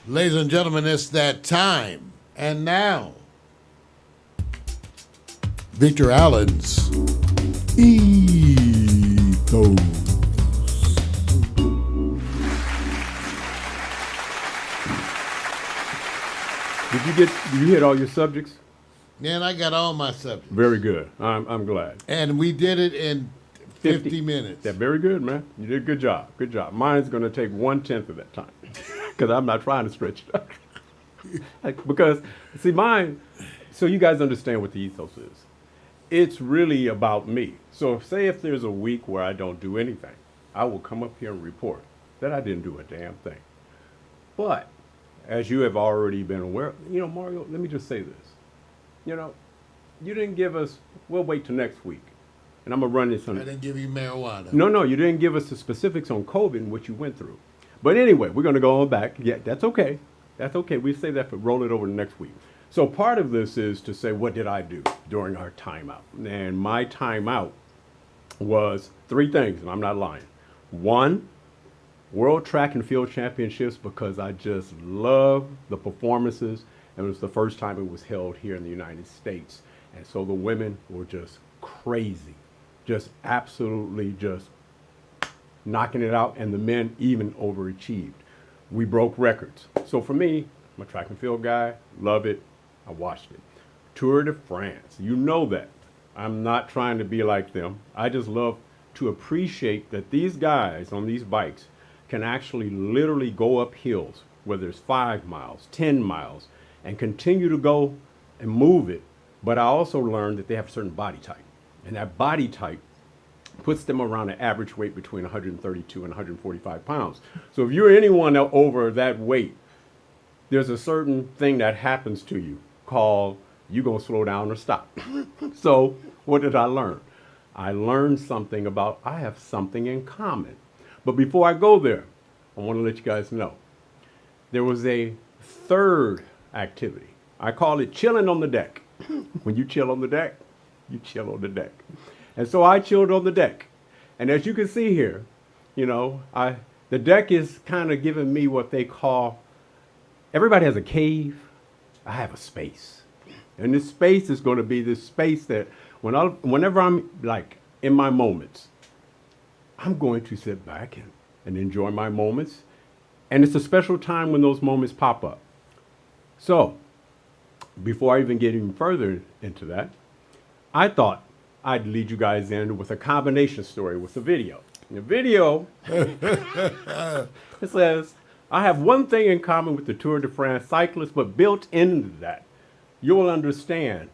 Ladies and gentlemen, it's that time. And now, Victor Allen's Ethos. Did you hit all your subjects? Man, I got all my subjects. Very good. I'm glad. And we did it in 50 minutes. Yeah, very good, man. You did a good job. Good job. Mine's going to take 1/10 of that time because I'm not trying to stretch it out. Because, see, mine, so you guys understand what the ethos is. It's really about me. So say if there's a week where I don't do anything, I will come up here and report that I didn't do a damn thing. But as you have already been aware, Mario, let me just say this. You didn't give us, we'll wait till next week. And I'm going to run this on. I didn't give you marijuana. No, you didn't give us the specifics on COVID and what you went through. But anyway, we're going to go on back. Yeah, that's okay. That's okay. We say that, but roll it over to next week. So part of this is to say, what did I do during our timeout? And my timeout was 3 things, and I'm not lying. 1, World Track and Field Championships, because I just love the performances. And it was the first time it was held here in the United States. And so the women were just crazy, just absolutely just knocking it out. And the men even overachieved. We broke records. So for me, I'm a track and field guy, love it. I watched it. Tour de France, you know that. I'm not trying to be like them. I just love to appreciate that these guys on these bikes can actually literally go up hills, whether it's 5 miles, 10 miles, and continue to go and move it. But I also learned that they have a certain body type. And that body type puts them around an average weight between 132 and 145 pounds. So if you're anyone over that weight, there's a certain thing that happens to you called you gonna slow down or stop. So what did I learn? I learned something about I have something in common. But before I go there, I want to let you guys know there was a third activity. I call it chilling on the deck. When you chill on the deck, you chill on the deck. And so I chilled on the deck. And as you can see here, you know, the deck is kind of giving me what they call, everybody has a cave. I have a space. And this space is going to be this space that whenever I'm like in my moments, I'm going to sit back and enjoy my moments. And it's a special time when those moments pop up. So before I even get even further into that, I thought I'd lead you guys in with a combination story with a video. In the video, it says, I have one thing in common with the Tour de France cyclists, but built into that, you'll understand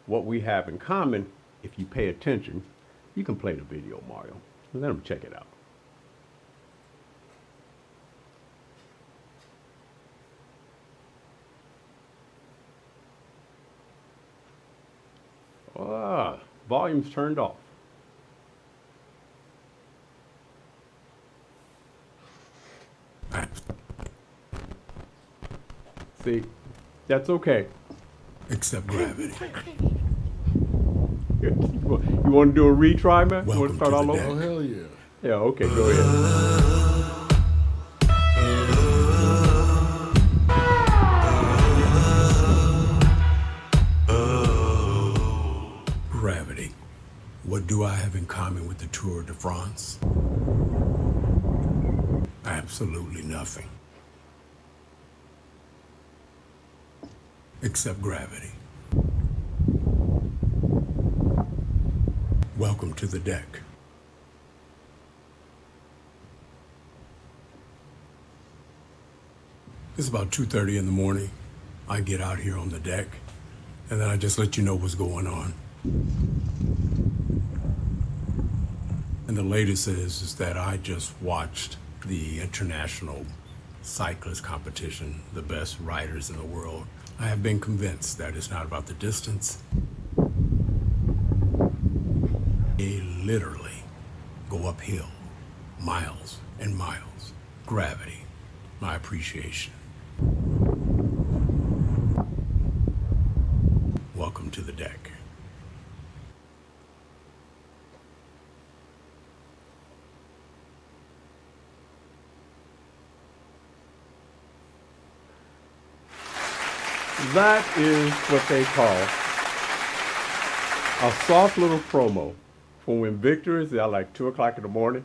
what we have in common if you pay attention. You can play the video, Mario. Let them check it out. Volume's turned off. See, that's okay. Except gravity. You want to do a retry, man? You want to Welcome start to all the over? deck. Oh, hell yeah. Yeah, okay, go ahead. Gravity. What do I have in common with the Tour de France? Absolutely nothing. Except gravity. Welcome to the deck. It's about 2:30 in the morning. I get out here on the deck, and then I just let you know what's going on. And the latest is that I just watched the international cyclist competition, the best riders in the world. I have been convinced that it's not about the distance. They literally go uphill, miles and miles. Gravity, my appreciation. Welcome to the deck. That is what they call a soft little promo for when Victor is at like 2 o'clock in the morning.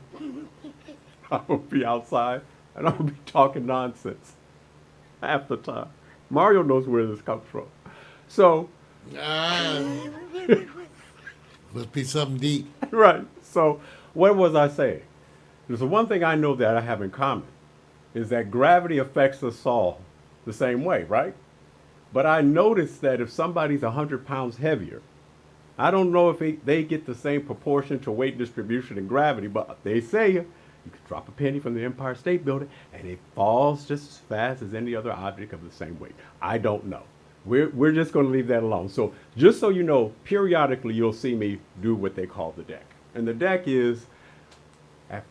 I will be outside and I will be talking nonsense half the time. Mario knows where this comes from. So, Must be something deep. right. So, what was I saying? There's the one thing I know that I have in common is that gravity affects us all the same way, right? But I noticed that if somebody's 100 pounds heavier, I don't know if they get the same proportion to weight distribution and gravity, but they say you could drop a penny from the Empire State Building and it falls just as fast as any other object of the same weight. I don't know. We're just going to leave that alone. So just so you know, periodically you'll see me do what they call the deck. And the deck is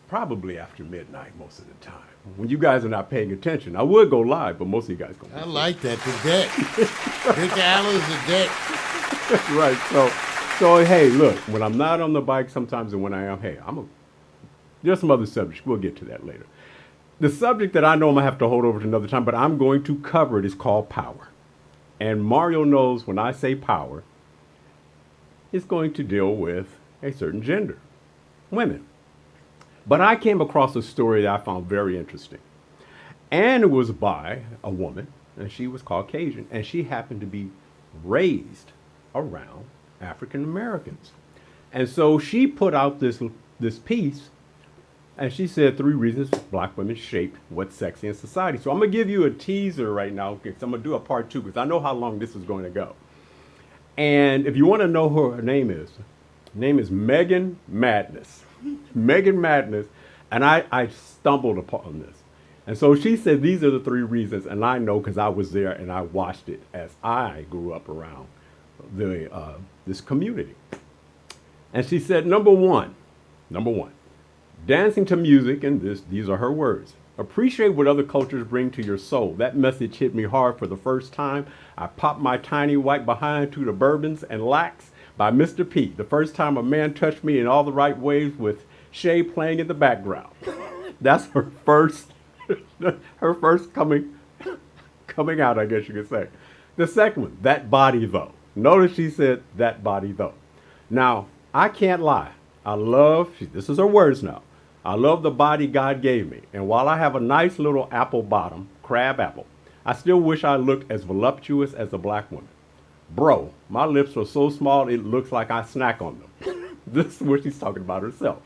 probably after midnight most of the time. When you guys are not paying attention. I would go live, but most of you guys go. I like that. The deck. Big Allen's the deck. Right. So hey, look, when I'm not on the bike sometimes and when I am, hey, there's some other subjects. We'll get to that later. The subject that I know I'm going to have to hold over to another time, but I'm going to cover it is called power. And Mario knows when I say power, it's going to deal with a certain gender, women. But I came across a story that I found very interesting. And it was by a woman, and she was Caucasian, and she happened to be raised around African Americans. And so she put out this piece, and she said 3 reasons black women shaped what's sexy in society. So I'm going to give you a teaser right now, because I'm going to do a part 2, because I know how long this is going to go. And if you want to know who her name is Megan Madness. Megan Madness. And I stumbled upon this. And so she said these are the 3 reasons, and I know because I was there and I watched it as I grew up around this community. And she said, number one, dancing to music, and these are her words. Appreciate what other cultures bring to your soul. That message hit me hard for the first time. I popped my tiny white behind to the Bourbons and Lacs by Mr. P. The first time a man touched me in all the right ways with Shay playing in the background. That's her first coming out, I guess you could say. The second one, that body though. Notice she said that body though. Now, I can't lie. This is her words now. I love the body God gave me. And while I have a nice little apple bottom, crab apple, I still wish I looked as voluptuous as a black woman. Bro, my lips are so small it looks like I snack on them. This is what she's talking about herself.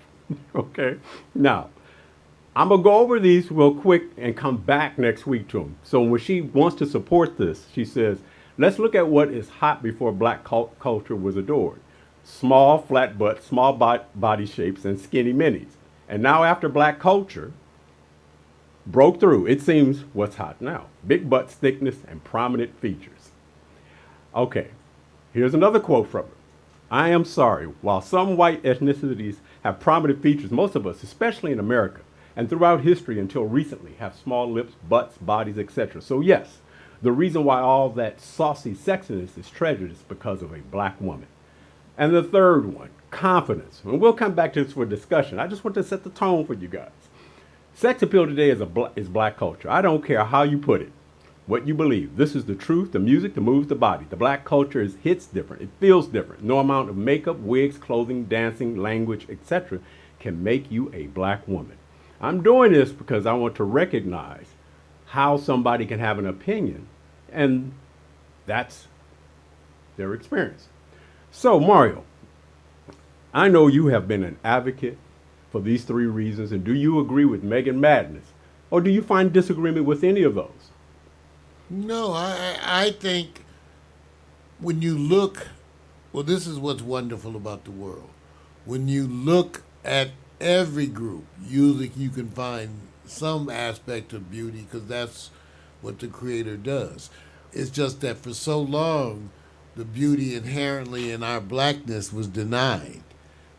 Okay? Now, I'm going to go over these real quick and come back next week to them. So when she wants to support this, she says, let's look at what is hot before black culture was adored. Small, flat butts, small body shapes, and skinny minis. And now after black culture broke through, it seems what's hot now. Big butts, thickness, and prominent features. Okay, here's another quote from her. I am sorry, while some white ethnicities have prominent features, most of us, especially in America, and throughout history until recently, have small lips, butts, bodies, etc. So yes, the reason why all that saucy sexiness is treasured is because of a black woman. And the third one, confidence. And we'll come back to this for discussion. I just want to set the tone for you guys. Sex appeal today is black culture. I don't care how you put it, what you believe. This is the truth, the music, the moves, the body. The black culture hits different. It feels different. No amount of makeup, wigs, clothing, dancing, language, etc. can make you a black woman. I'm doing this because I want to recognize how somebody can have an opinion, and that's their experience. So, Mario, I know you have been an advocate for these 3 reasons, and do you agree with Megan Madness, or do you find disagreement with any of those? No, I think when you look, well, this is what's wonderful about the world. When you look at every group, usually you can find some aspect of beauty because that's what the Creator does. It's just that for so long, the beauty inherently in our blackness was denied.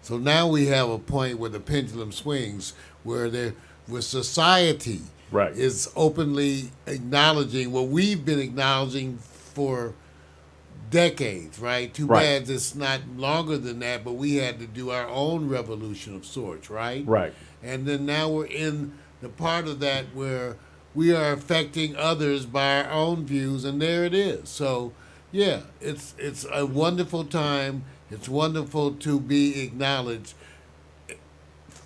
So now we have a point where the pendulum swings, where society Right. is openly acknowledging what we've been acknowledging for decades, right? Too Right. bad it's not longer than that, but we had to do our own revolution of sorts, right? Right. And then now we're in the part of that where we are affecting others by our own views, and there it is. So, yeah, it's a wonderful time. It's wonderful to be acknowledged,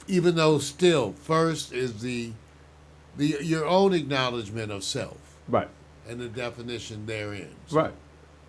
even though still first is your own acknowledgement of self Right. and the definition therein. So, Right.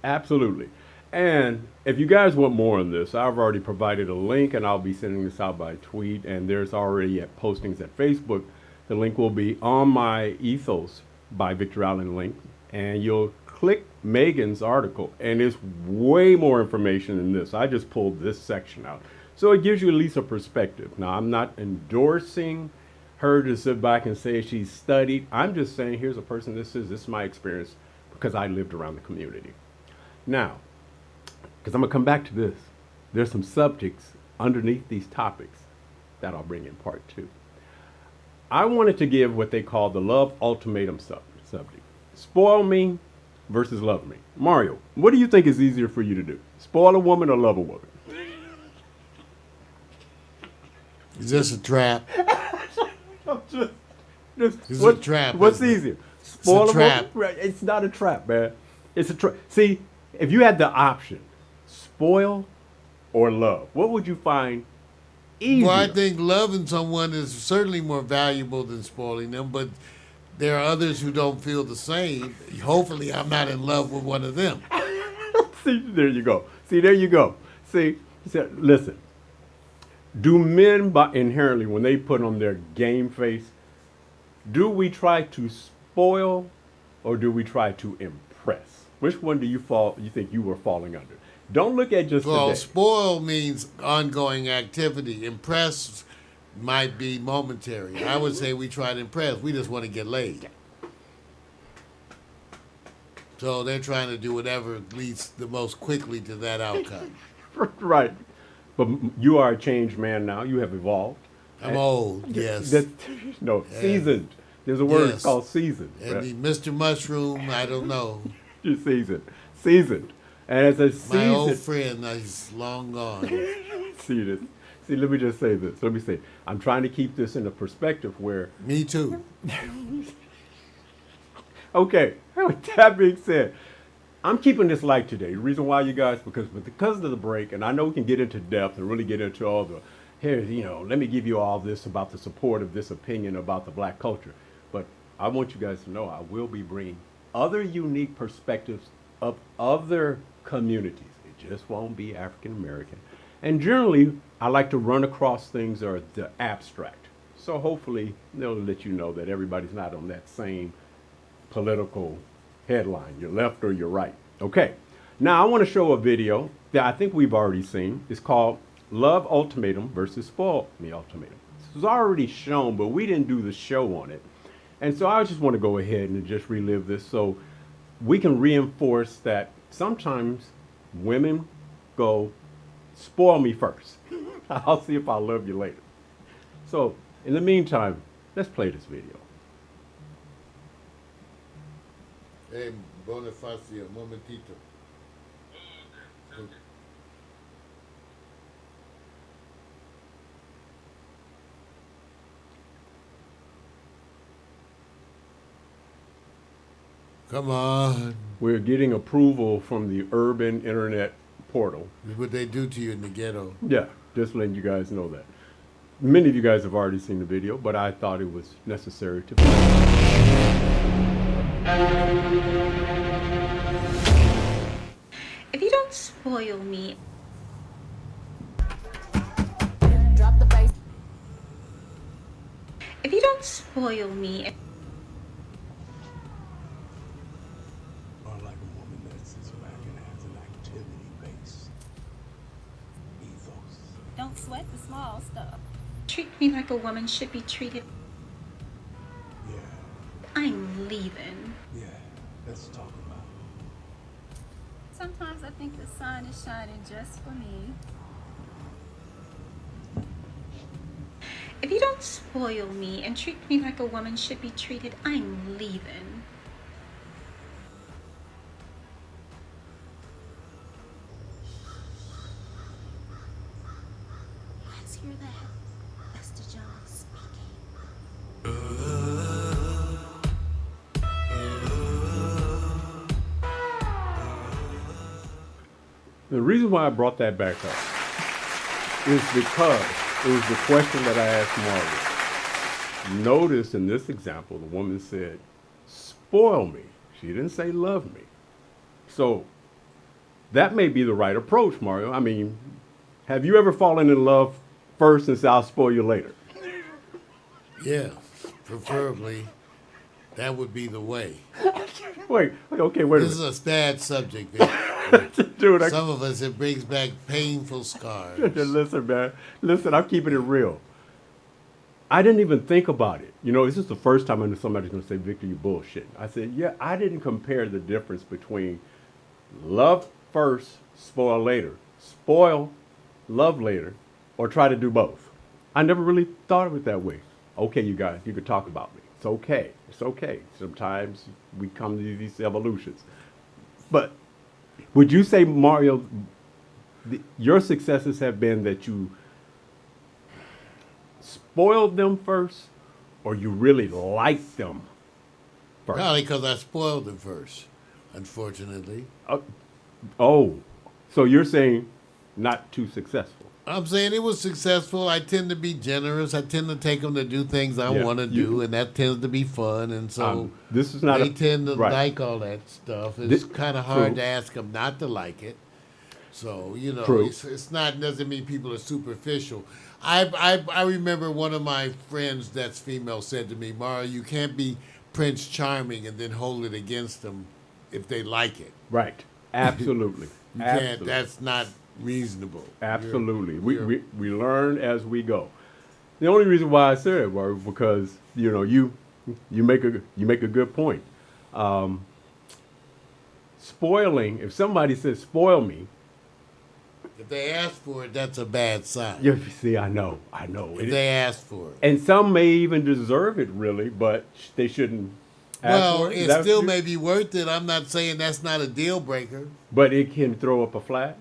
Absolutely. And if you guys want more on this, I've already provided a link, and I'll be sending this out by tweet, and there's already postings at Facebook. The link will be on my Ethos by Victor Allen link, and you'll click Megan's article, and there's way more information than this. I just pulled this section out. So it gives you at least a perspective. Now, I'm not endorsing her to sit back and say she's studied. I'm just saying, here's a person, this is my experience because I lived around the community. Now, because I'm going to come back to this, there's some subjects underneath these topics that I'll bring in part 2. I wanted to give what they call the love ultimatum subject. Spoil me versus love me. Mario, what do you think is easier for you to do? Spoil a woman or love a woman? is this a trap? It's a trap, What's isn't it? easier? Spoil a trap. woman? Right, it's not a trap, man. It's a trap. See, if you had the option, spoil or love, what would you find easier? Well, I think loving someone is certainly more valuable than spoiling them, but there are others who don't feel the same. Hopefully, I'm not in love with one of them. See, there you go. See, there you go. See, listen. Do men, inherently, when they put on their game face, do we try to spoil or do we try to impress? Which one do you think you were falling under? Don't look at just Well, today. spoil means ongoing activity. Impress might be momentary. I would say we try to impress. We just want to get laid. So they're trying to do whatever leads the most quickly to that outcome. Right. But you are a changed man now. You have evolved. I'm old, yes. No, seasoned. There's a word Yes. called seasoned. And Right? the Mr. Mushroom, I don't know. You're seasoned. Seasoned. And as a My old seasoned, friend, he's long gone. see this. See, let me just say this. Let me say, I'm trying to keep this in a perspective where, Me too. okay, with that being said, I'm keeping this light today. The reason why, you guys, because of the break, and I know we can get into depth and really get into all the, here, let me give you all this about the support of this opinion about the black culture. But I want you guys to know I will be bringing other unique perspectives of other communities. It just won't be African American. And generally, I like to run across things that are the abstract. So hopefully, they'll let you know that everybody's not on that same political headline, you're left or you're right. Okay, now I want to show a video that I think we've already seen. It's called Love Ultimatum versus Spoil Me Ultimatum. This was already shown, but we didn't do the show on it. And so I just want to go ahead and just relive this so we can reinforce that sometimes women go, spoil me first. I'll see if I love you later. So in the meantime, let's play this video. Hey, Bonifacio, momentito. Come on. We're getting approval from the Urban Internet Portal. What they do to you in the ghetto. Yeah, just letting you guys know that. Many of you guys have already seen the video, but I thought it was necessary to play. If you don't spoil me, if you don't spoil me, Or like a woman that sits back and has an activity-based ethos. Don't sweat the small stuff. treat me like a woman should be treated, Yeah, I'm leaving. yeah, let's talk about it. Sometimes I think the sun is shining just for me. If you don't spoil me and treat me like a woman should be treated, I'm leaving. Let's hear that. That's the John speaking. The reason why I brought that back up is because it was the question that I asked Margaret. Notice in this example, the woman said, spoil me. She didn't say love me. So that may be the right approach, Mario. I mean, have you ever fallen in love first and said, I'll spoil you later? Yeah, preferably. That would be the way. Wait a This is minute. a sad subject, man. Dude, Some of us, it brings back painful scars. listen, man. Listen, I'm keeping it real. I didn't even think about it. This is the first time I knew somebody's going to say, Victor, you bullshit. I said, yeah, I didn't compare the difference between love first, spoil later, spoil, love later, or try to do both. I never really thought of it that way. Okay, you guys, you could talk about me. It's okay. It's okay. Sometimes we come to these evolutions. But would you say, Mario, your successes have been that you spoiled them first, or you really liked them first? Probably because I spoiled them first, unfortunately. Oh, so you're saying not too successful? I'm saying it was successful. I tend to be generous. I tend to take them to do things I Yeah, want to do, and that tends to be fun. And so this is not they tend to right. like all that stuff. It's This- kind of hard true. to ask them not to like it. So True. it's not doesn't mean people are superficial. I remember one of my friends that's female said to me, "Mara, you can't be Prince Charming and then hold it against them if they like it. Right. Absolutely. You can't. Absolutely. That's not reasonable. Absolutely. You're- We learn as we go. The only reason why I said it was because you make a good point. Spoiling. If somebody says spoil me, If they ask for it, that's a bad sign. you see, I know. If they ask for it. And some may even deserve it, really, but they shouldn't ask Well, for it. Is it that still what you- may be worth it. I'm not saying that's not a deal breaker. But it can throw up a flag.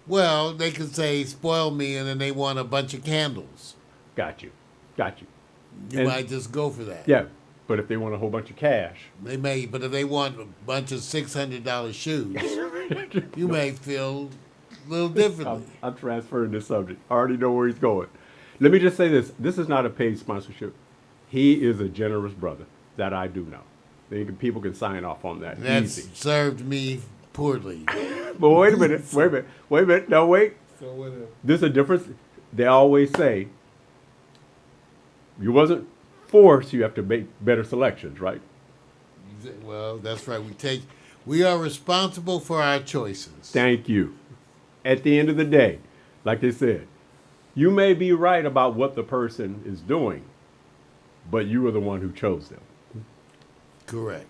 Well, they could say spoil me, and then they want a bunch of candles. Got you. You And- might just go for that. Yeah. But if they want a whole bunch of cash, They may, but if they want a bunch of $600 shoes, you may feel a little differently. I'm transferring this subject. I already know where he's going. Let me just say this. This is not a paid sponsorship. He is a generous brother. That I do know. People can sign off on that. That's Easy. served me poorly. But wait a minute. No, wait. This is a difference. They always say, you wasn't forced, you have to make better selections, right? Well, that's right. We are responsible for our choices. Thank you. At the end of the day, like they said, you may be right about what the person is doing, but you are the one who chose them. Correct.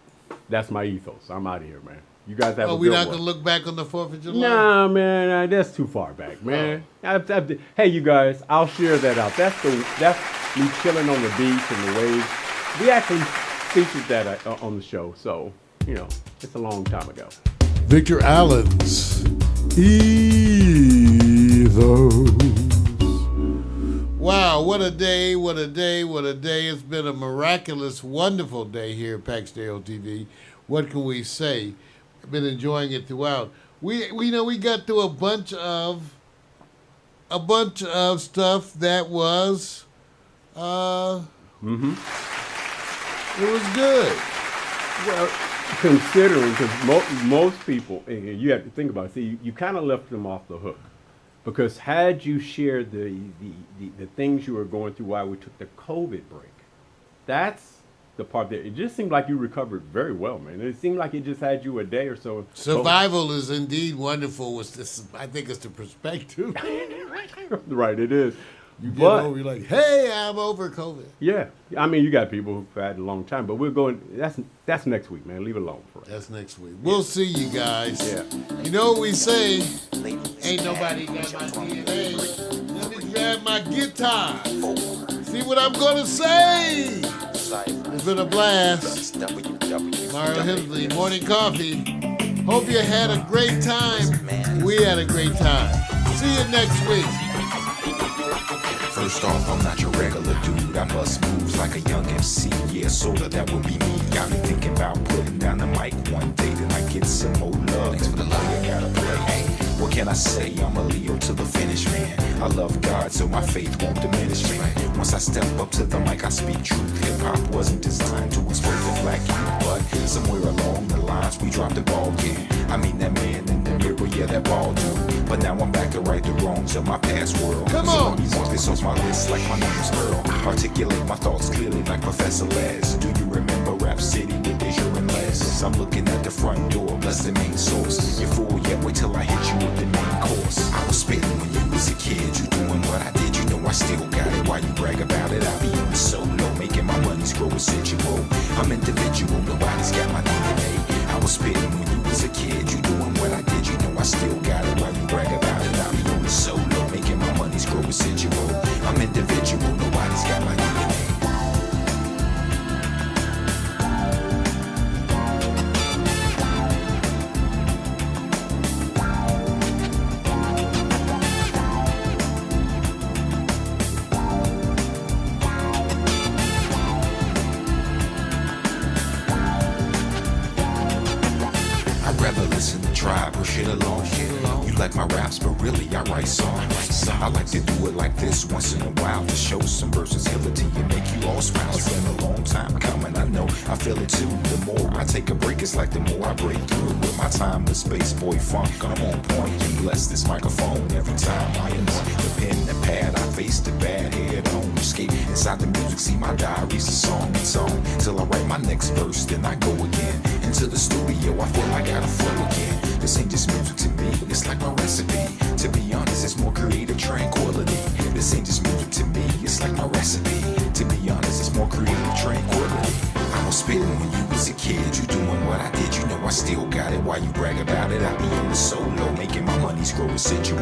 That's my ethos. I'm out of here, man. You guys have a We're good not one. going to look back on the 4th of July? Nah, man, that's too far back, man. Hey, you guys, I'll share that out. That's me chilling on the beach and the waves. We actually featured that on the show, so it's a long time ago. Victor Allen's Ethos. Wow, what a day, what a day, what a day. It's been a miraculous, wonderful day here at Paxdale TV. What can we say? I've been enjoying it throughout. We got through a bunch of stuff that was it was good. Well, considering, because most people, and you have to think about it, see, you kind of left them off the hook. Because had you shared the things you were going through while we took the COVID break, that's the part that it just seemed like you recovered very well, man. It seemed like it just had you a day or so. Survival is indeed wonderful. I think it's the perspective. Right, it is. You get over, you're like, hey, I'm over COVID. Yeah, I mean, you got people who've had a long time, but we're going. That's next week, man. Leave it alone for us. That's next week. We'll see you guys. Yeah. You know what we say? Ain't nobody got my DNA. Let me grab my guitar. See what I'm gonna say. It's been a blast. Mario Hensley, Morning Coffee. Hope you had a great time. We had a great time. See you next week. First off, I'm not your regular dude. I must move like a young MC. Yeah, sorta, that would be me. Got me thinking about putting down the mic one day. Then I get some more love. Thanks for the love I gotta play. Hey, what can I say? I'm a Leo to the finish, man. I love God, so my faith won't diminish, man. Once I step up to the mic, I speak truth. Hip-hop wasn't designed to exploit the black youth, but somewhere along the lines, we dropped the ball, yeah. I mean, that man in the mirror, yeah, that ball dude. But now I'm back to right the wrongs of my past world. Come on. So mark this off my list like my name's Earl. Articulate my thoughts clearly like Professor Les. Do you remember Rap City with Deja and Les? I'm looking at the front door, bless the main source. You're full yet, wait till I hit you with the main course. I was spitting when you was a kid, you doing what I did, you know I still got it. Why you brag about it? I be on the solo, making my money's grow residual. I'm individual, nobody's got my DNA. I was spitting when you was a kid, you doing what I did, you know I still got it. Why you brag about it? I be on the solo, making my money's grow residual. I'm individual, nobody's got my DNA. I'd rather listen to Tribe or shit alone. You like my raps, but really I write songs. I like to do it like this once in a while to show some versatility and make you all smile. It's been a long time coming, I know, I feel it too. The more I take a break, it's like the more I break through. With my time, the space boy funk, I'm on point. And bless this microphone every time I anoint the pen, the pad. I face the bad head on. Escape inside the music, see my diary's a song and song. Till I write my next verse, then I go again into the studio. I feel I gotta flow again. This ain't just music to me, it's like my recipe. To be honest, it's more creative tranquility. This ain't just music to me, it's like my recipe. To be honest, it's more creative tranquility. I was spitting when you was a kid, you doing what I did, you know I still got it. Why you brag about it? I be in the solo, making my money's grow residual.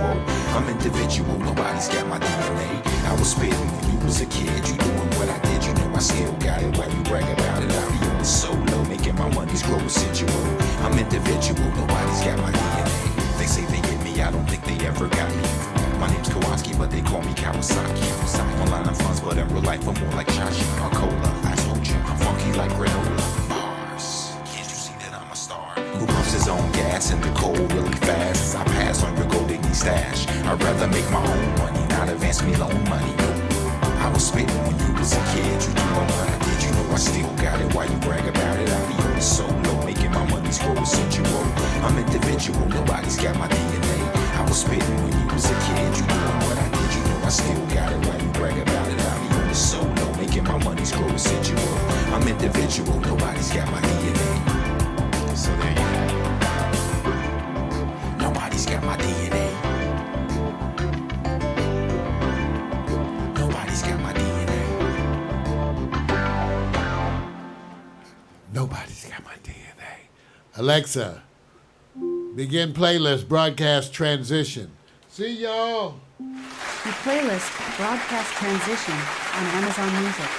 I'm individual, nobody's got my DNA. I was spitting when you was a kid, you doing what I did, you know I still got it. Why you brag about it? I be in the solo, making my money's grow residual. I'm individual, nobody's got my DNA. They say they get me, I don't think they ever got me. My name's Kowalski, but they call me Kawasaki. Online I'm funds, but in real life I'm more like Chachi or Cola. I told you, I'm funky like granola. Bars, can't you see that I'm a star? Who pumps his own gas in the cold really fast? I pass on your gold digging stash. I'd rather make my own money, not advance me loan money. No, I was spitting when you was a kid. You doing what I did, you know I still got it. Why you brag about it? I be on the solo, making my money's grow residual. I'm individual, nobody's got my DNA. I was spitting when you was a kid. You doing what I did, you know I still got it. Why you brag about it? I be on the solo, making my money's grow residual. I'm individual, nobody's got my DNA. So there you go. Nobody's got my DNA. Nobody's got my DNA. Nobody's got my DNA. Alexa, begin playlist broadcast transition. See y'all. The playlist Broadcast Transition on Amazon Music.